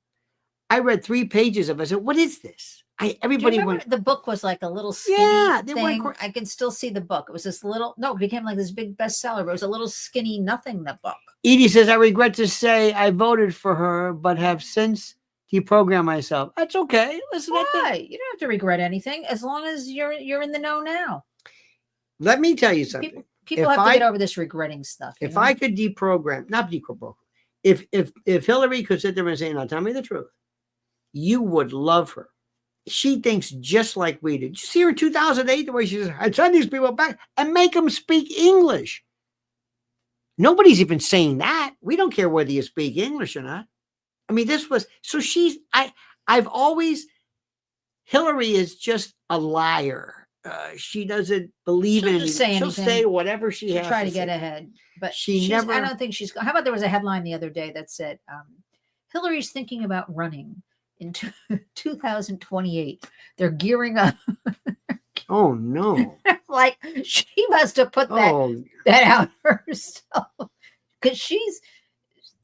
I read 3 pages of it. I said, what is this? Everybody went. The book was like a little skinny They thing. went. I can still see the book. It was this little, no, it became like this big bestseller. But it was a little skinny nothing, the book. Edie says, I regret to say I voted for her, but have since deprogrammed myself. That's okay. Listen, why? You don't have to regret anything as long as you're in the know now. Let me tell you something. People have to get over this regretting stuff. If I could deprogram, not deprogram, if Hillary could sit there and say, now tell me the truth, you would love her. She thinks just like we did. Did you see her in 2008, the way she says, I send these people back and make them speak English. Nobody's even saying that. We don't care whether you speak English or not. I mean, this was, so I've always, Hillary is just a liar. She doesn't believe in anything. She'll say whatever she has to try to get ahead. But she never, I don't think she's, how about there was a headline the other day that said, Hillary's thinking about running in 2028. They're gearing up. Oh no. Like she must have put that out herself. Because she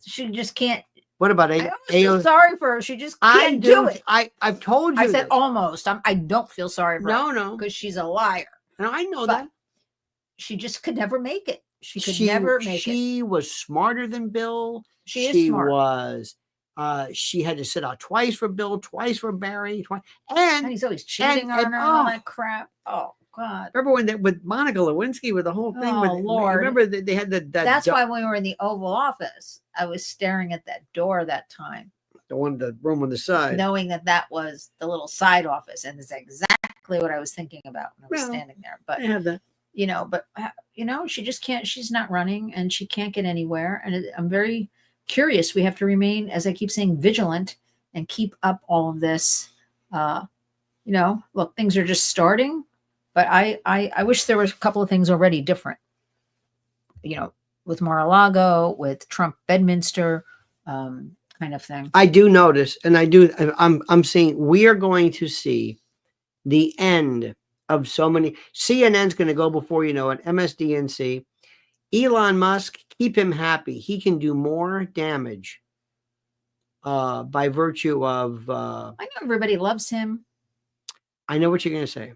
just can't. What about I feel sorry for her. She just can't do it. I've told you. I said almost. I don't feel sorry for her. No. Because she's a liar. No, I know that. She just could never make it. She could never make it. She was smarter than Bill. She is smart. Was. She had to sit out twice for Bill, twice for Barry, and he's always cheating on her and all that crap. Oh God! Remember with Monica Lewinsky with the whole thing? Oh Lord! Remember they had That's why when we were in the Oval Office, I was staring at that door that time. The room on the side, knowing that was the little side office, and it's exactly what I was thinking about when I was standing there. But I have that. She just can't. She's not running, and she can't get anywhere. And I'm very curious. We have to remain, as I keep saying, vigilant and keep up all of this. Look, things are just starting, but I wish there was a couple of things already different. With Mar-a-Lago, with Trump Bedminster, kind of thing. I do notice, and I'm seeing we are going to see the end of so many. CNN's going to go before you know it. MSDNC. Elon Musk, keep him happy. He can do more damage by virtue of. I know everybody loves him. I know what you're going to say.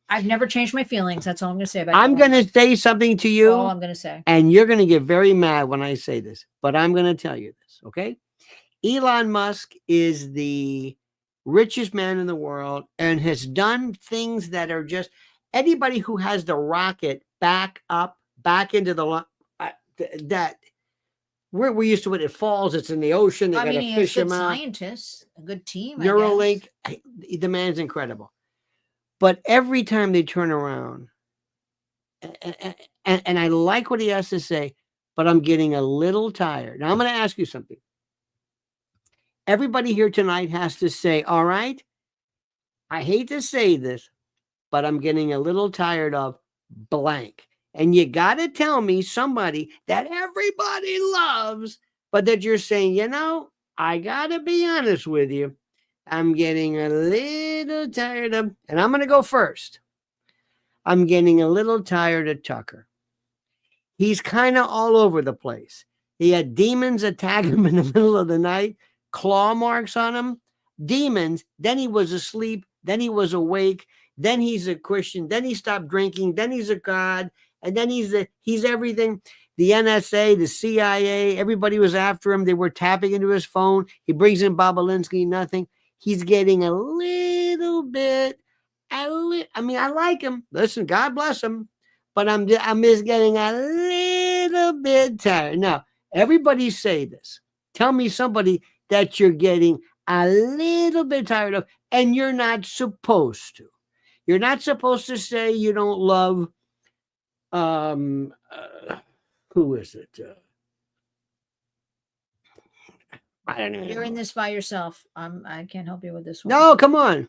I've never changed my feelings. That's all I'm going to say about it. I'm going to say something to you. All I'm going to say. And you're going to get very mad when I say this, but I'm going to tell you this, okay? Elon Musk is the richest man in the world and has done things that are just anybody who has the rocket back into the that we're used to it. It falls. It's in the ocean. They got to fish him out. Scientists, a good team. Neuralink. The man's incredible. But every time they turn around, and I like what he has to say, but I'm getting a little tired. Now I'm going to ask you something. Everybody here tonight has to say, all right, I hate to say this, but I'm getting a little tired of blank. And you got to tell me somebody that everybody loves, but that you're saying, I got to be honest with you. I'm getting a little tired of, and I'm going to go first. I'm getting a little tired of Tucker. He's kind of all over the place. He had demons attack him in the middle of the night, claw marks on him, demons. Then he was asleep. Then he was awake. Then he's a Christian. Then he stopped drinking. Then he's a God. And then he's everything. The NSA, the CIA, everybody was after him. They were tapping into his phone. He brings in Bobolinsky, nothing. He's getting a little bit. I like him. Listen, God bless him. But I'm just getting a little bit tired. Now, everybody say this. Tell me somebody that you're getting a little bit tired of, and you're not supposed to. You're not supposed to say you don't love. Who is it? I don't know. You're in this by yourself. I can't help you with this one. No, come on.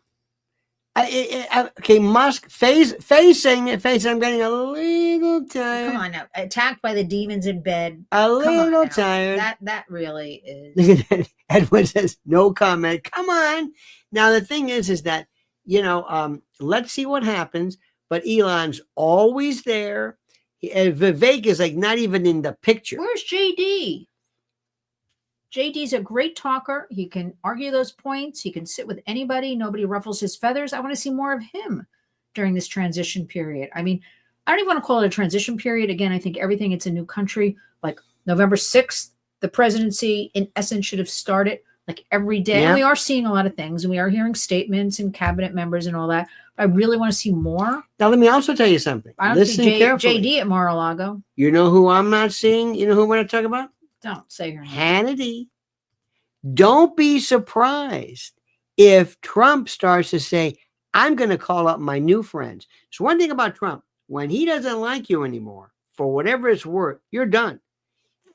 Okay, Musk, facing it. I'm getting a little tired. Come on now. Attacked by the demons in bed. A little tired. That really is. Edwin says, no comment. Come on. Now, the thing is that, let's see what happens. But Elon's always there. Vivek is like not even in the picture. Where's JD? JD's a great talker. He can argue those points. He can sit with anybody. Nobody ruffles his feathers. I want to see more of him during this transition period. I mean, I don't even want to call it a transition period. Again, I think everything, it's a new country. Like November 6th, the presidency in essence should have started like every day. Yeah. And we are seeing a lot of things, and we are hearing statements and cabinet members and all that. But I really want to see more. Now, let me also tell you something. I don't Listen see carefully. JD at Mar-a-Lago. You know who I'm not seeing? You know who I'm going to talk about? Don't say her name. Hannity. Don't be surprised if Trump starts to say, I'm going to call up my new friends. So one thing about Trump, when he doesn't like you anymore, for whatever it's worth, you're done.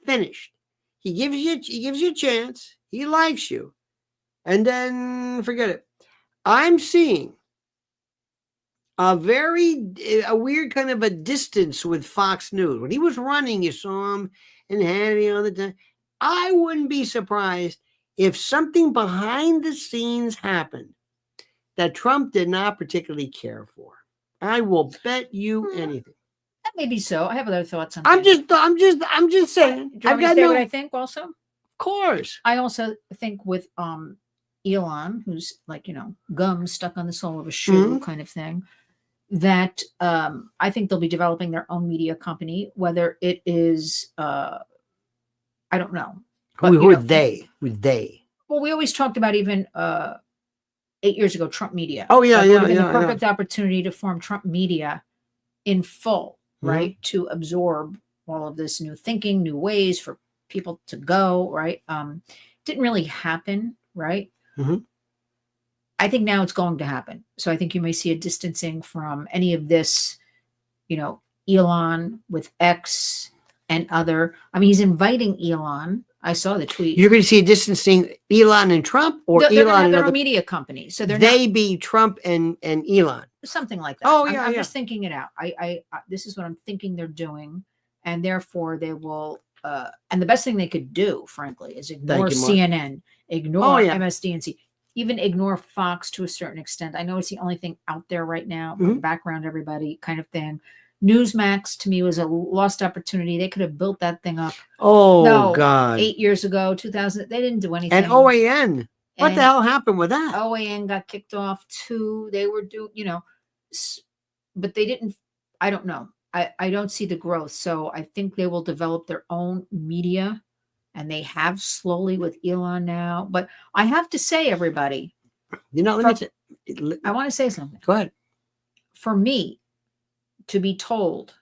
Finished. He gives you a chance. He likes you. And then forget it. I'm seeing a weird kind of a distance with Fox News. When he was running, you saw him and Hannity all the time. I wouldn't be surprised if something behind the scenes happened that Trump did not particularly care for. I will bet you anything. That may be so. I have other thoughts on I'm that. just saying. Do you want me to say what I think also? Of course. I also think with Elon, who's like, gum stuck on the sole of a shoe kind of thing, that I think they'll be developing their own media company, whether it is, I don't know. But, Who are they? Who's they? Well, we always talked about even 8 years ago, Trump Media. Oh, yeah, like, yeah, the yeah. perfect opportunity to form Trump Media in full, right? To absorb all of this new thinking, new ways for people to go, right? Didn't really happen, right? I think now it's going to happen. So I think you may see a distancing from any of this, Elon with X and other. I mean, he's inviting Elon. I saw the tweet. You're going to see a distancing Elon and Trump, or they're Elon and their other media company. So they be Trump and Elon. Something like that. Oh, yeah, I'm yeah. just thinking it out. I this is what I'm thinking they're doing, and therefore they will. And the best thing they could do, frankly, is ignore CNN, ignore MSDNC, even ignore Fox to a certain extent. I know it's the only thing out there right now. Background everybody kind of thing. Newsmax to me was a lost opportunity. They could have built that thing up. Oh, no, God. 8 years ago, 2000. They didn't do anything. And OAN. What the hell happened with that? OAN got kicked off too. They were but they didn't. I don't know. I don't see the growth. So I think they will develop their own media, and they have slowly with Elon now. But I have to say, everybody, I want to say something. Go ahead. For me to be told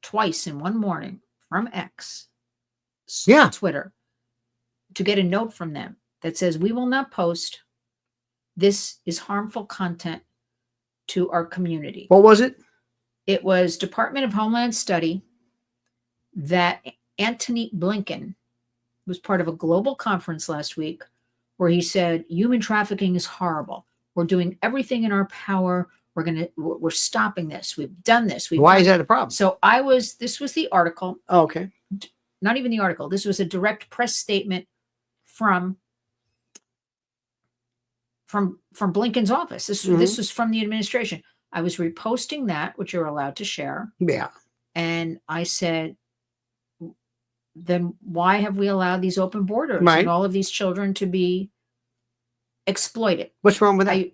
twice in one morning from X, Twitter, to get a note from them that says, we will not post. This is harmful content to our community. What was it? It was Department of Homeland Study that Antony Blinken was part of a global conference last week where he said, human trafficking is horrible. We're doing everything in our power. We're stopping this. We've done this. Why is that a problem? So this was the article. Oh, okay. Not even the article. This was a direct press statement from Blinken's office. This was from the administration. I was reposting that, which you're allowed to share. Yeah. And I said, then why have we allowed these open borders and all of these children to be exploited? What's wrong with that?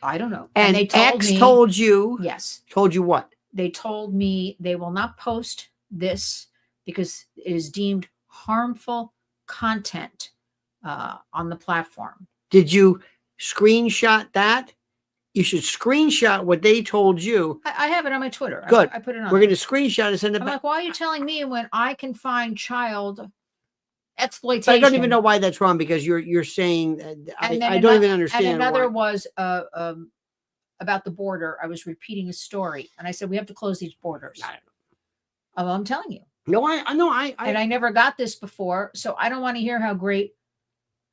I don't know. And they told you? Yes. Told you what? They told me they will not post this because it is deemed harmful content on the platform. Did you screenshot that? You should screenshot what they told you. I have it on my Twitter. Good. I put it on. We're going to screenshot and send it I'm back. like, why are you telling me when I can find child exploitation? But I don't even know why that's wrong, because you're saying I don't even understand. And another was about the border. I was repeating a story, and I said we have to close these borders. I'm telling you. No, I know. And I never got this before, so I don't want to hear how great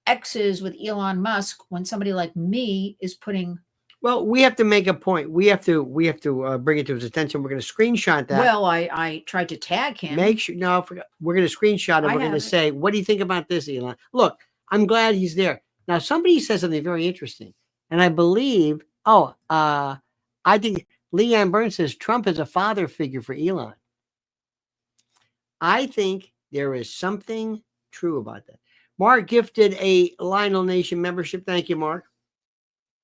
X is with Elon Musk when somebody like me is putting. Well, we have to make a point. We have to bring it to his attention. We're going to screenshot that. Well, I tried to tag him. Make sure. No, I forgot. We're going to screenshot it. We're going to say, what do you think about this, Elon? Look, I'm glad he's there. Now, somebody says something very interesting. And I believe, I think Leanne Burns says Trump is a father figure for Elon. I think there is something true about that. Mark gifted a Lionel Nation membership. Thank you, Mark.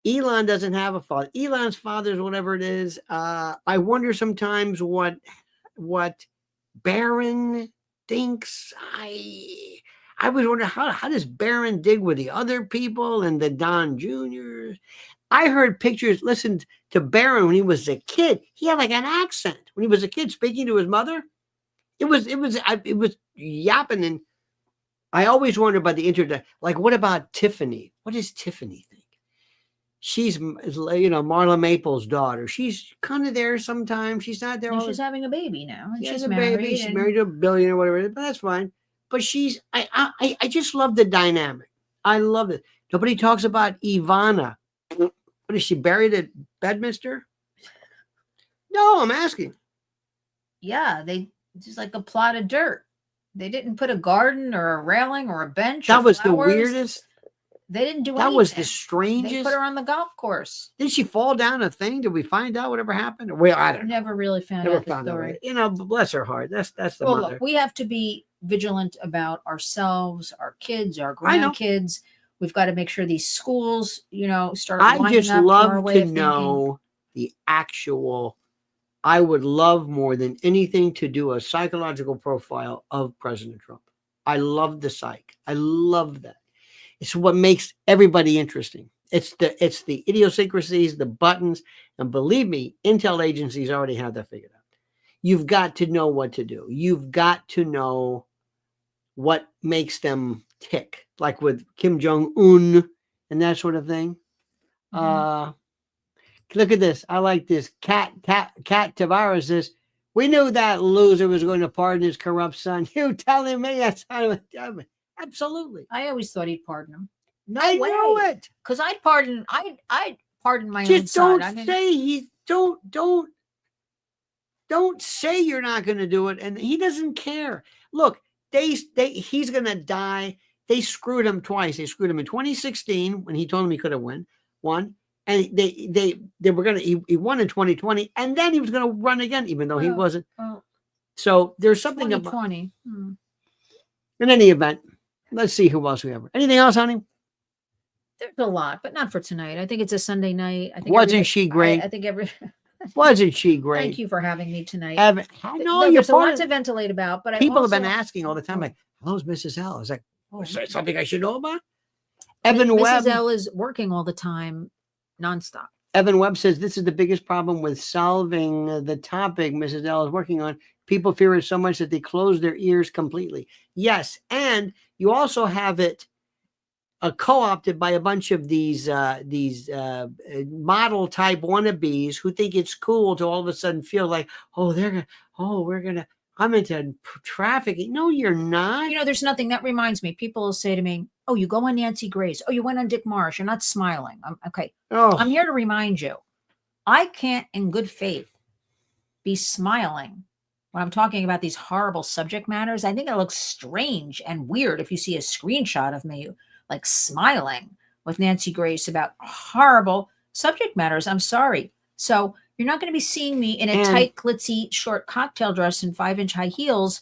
Elon doesn't have a father. Elon's father is whatever it is. I wonder sometimes what Barron thinks. I was wondering how does Barron dig with the other people and the Don Juniors? I heard pictures, listened to Barron when he was a kid. He had like an accent when he was a kid speaking to his mother. It was yapping, and I always wonder about the internet. Like, what about Tiffany? What does Tiffany think? She's, Marla Maples' daughter. She's kind of there sometimes. She's not there. She's having a baby now. And she's married. Baby. She's married to a billionaire, whatever it is, but that's fine. But I just love the dynamic. I love it. Nobody talks about Ivana. What is she buried at Bedminster? No, I'm asking. Yeah, just like a plot of dirt. They didn't put a garden or a railing or a bench. That was the weirdest. They didn't do that anything. Was the strangest. They put her on the golf course. Did she fall down a thing? Did we find out whatever happened? Well, I don't know. Never really found out the story. Bless her heart. That's the mother. Look, we have to be vigilant about ourselves, our kids, our grandkids. We've got to make sure these schools, start. I just love to know the actual. I would love more than anything to do a psychological profile of President Trump. I love the psych. I love that. It's what makes everybody interesting. It's the idiosyncrasies, the buttons, and believe me, intel agencies already have that figured out. You've got to know what to do. You've got to know what makes them tick, like with Kim Jong-un and that sort of thing. Mm-hmm. Look at this. I like this. Cat Tavares says, we knew that loser was going to pardon his corrupt son. You telling me? Absolutely. I always thought he'd pardon him. No I way. know it. Because I'd pardon my own son. Don't say you're not going to do it. And he doesn't care. Look, he's going to die. They screwed him twice. They screwed him in 2016 when he told him he could have won. And they were going to, he won in 2020, and then he was going to run again, even though he wasn't. So there's something about 2020. In any event, let's see who else we have. Anything else, honey? There's a lot, but not for tonight. I think it's a Sunday night. I think Wasn't she great? I think Wasn't she great? Thank you for having me tonight. I know there's a lot to ventilate about, but people have been asking all the time, like, how's Mrs. L? I was like, is that something I should know about? Evan Webb. Mrs. L is working all the time, nonstop. Evan Webb says this is the biggest problem with solving the topic Mrs. L is working on. People fear it so much that they close their ears completely. Yes, and you also have it co-opted by a bunch of these model type wannabes who think it's cool to all of a sudden feel like, I'm into trafficking. No, you're not. There's nothing. That reminds me. People will say to me, oh, you go on Nancy Grace. Oh, you went on Dick Marsh. You're not smiling. Okay. Oh. I'm here to remind you. I can't in good faith be smiling when I'm talking about these horrible subject matters. I think it looks strange and weird if you see a screenshot of me like smiling with Nancy Grace about horrible subject matters. I'm sorry. So you're not going to be seeing me in a tight, glitzy, short cocktail dress and 5-inch high heels,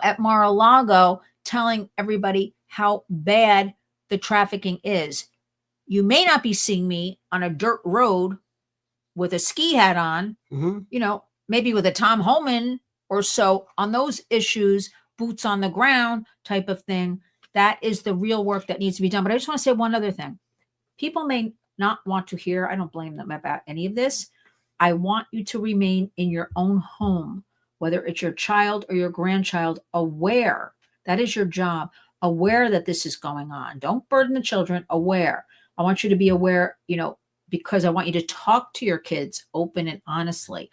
at Mar-a-Lago telling everybody how bad the trafficking is. You may not be seeing me on a dirt road with a ski hat on, maybe with a Tom Homan or so on those issues, boots on the ground type of thing. That is the real work that needs to be done. But I just want to say one other thing. People may not want to hear, I don't blame them about any of this. I want you to remain in your own home, whether it's your child or your grandchild, aware. That is your job. Aware that this is going on. Don't burden the children. Aware. I want you to be aware, because I want you to talk to your kids open and honestly.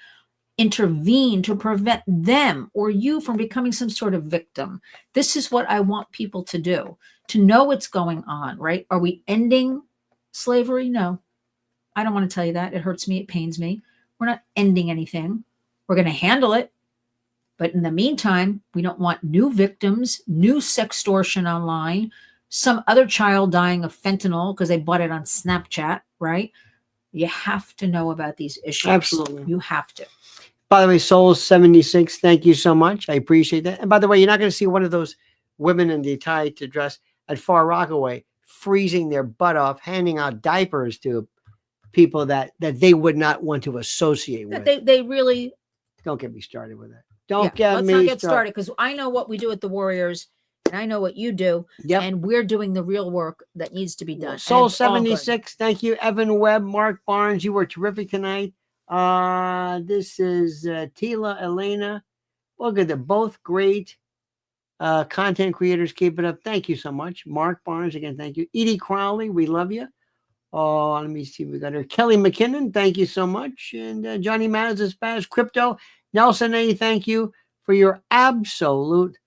Intervene to prevent them or you from becoming some sort of victim. This is what I want people to do, to know what's going on, right? Are we ending slavery? No, I don't want to tell you that. It hurts me. It pains me. We're not ending anything. We're going to handle it. But in the meantime, we don't want new victims, new sextortion online, some other child dying of fentanyl because they bought it on Snapchat, right? You have to know about these issues. Absolutely. You have to. By the way, Soul76, thank you so much. I appreciate that. And by the way, you're not going to see one of those women in the tie to dress. at Far Rockaway, freezing their butt off, handing out diapers to people that they would not want to associate with. They really don't get me started with that. Don't let's not get started, because I know what we do at the Warriors, and I know what you do. Yep. And we're doing the real work that needs to be done. Soul 76, thank you. Evan Webb, Mark Barnes, you were terrific tonight. This is Tila, Elena. Look at them, both great content creators. Keep it up. Thank you so much. Mark Barnes, again, thank you. Edie Crowley, we love you. Oh, let me see. We got her. Kelly McKinnon, thank you so much. And Johnny Matters is Spaz. Crypto. Nelson A., thank you for your absolute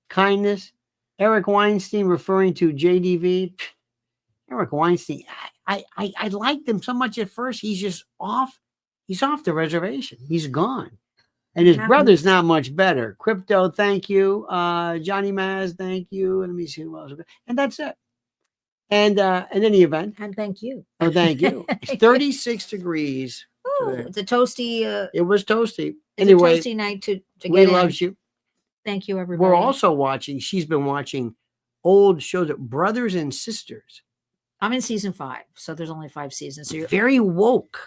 kindness. Eric Weinstein referring to JDV. Eric Weinstein, I liked him so much at first. He's just off. He's off the reservation. He's gone. And his brother's not much better. Crypto, thank you. Johnny Maz, thank you. Let me see who else. And that's it. And in any event. And thank you. Oh, thank you. It's 36 degrees. Ooh, it's a toasty. It was toasty. It's Anyway, a toasty night to get we in. love you. Thank you, everybody. We're also watching. She's been watching old shows, Brothers and Sisters. I'm in season 5, so there's only 5 seasons. So you're very woke.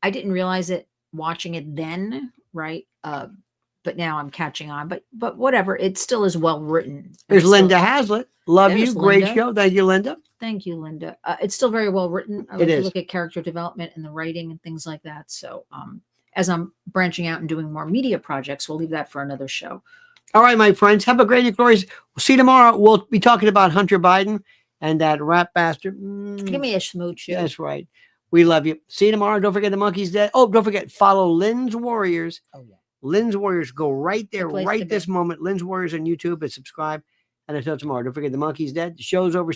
I didn't realize it watching it then, right? But now I'm catching on. But whatever, it still is well written. There's Linda Hazlitt. Love you. Great Linda. show. Thank you, Linda. Thank you, Linda. It's still very well written. I like to look at character development and the writing and things like that. So as I'm branching out and doing more media projects, we'll leave that for another show. All right, my friends. Have a great and glorious. We'll see you tomorrow. We'll be talking about Hunter Biden and that rat bastard. Give me a smooch. That's right. We love you. See you tomorrow. Don't forget the monkey's dead. Oh, don't forget, follow Lynn's Warriors. Oh, yeah. Lynn's Warriors. Go right there, right this moment. Lynn's Warriors on YouTube and subscribe. And until tomorrow, don't forget the monkey's dead. The show's over.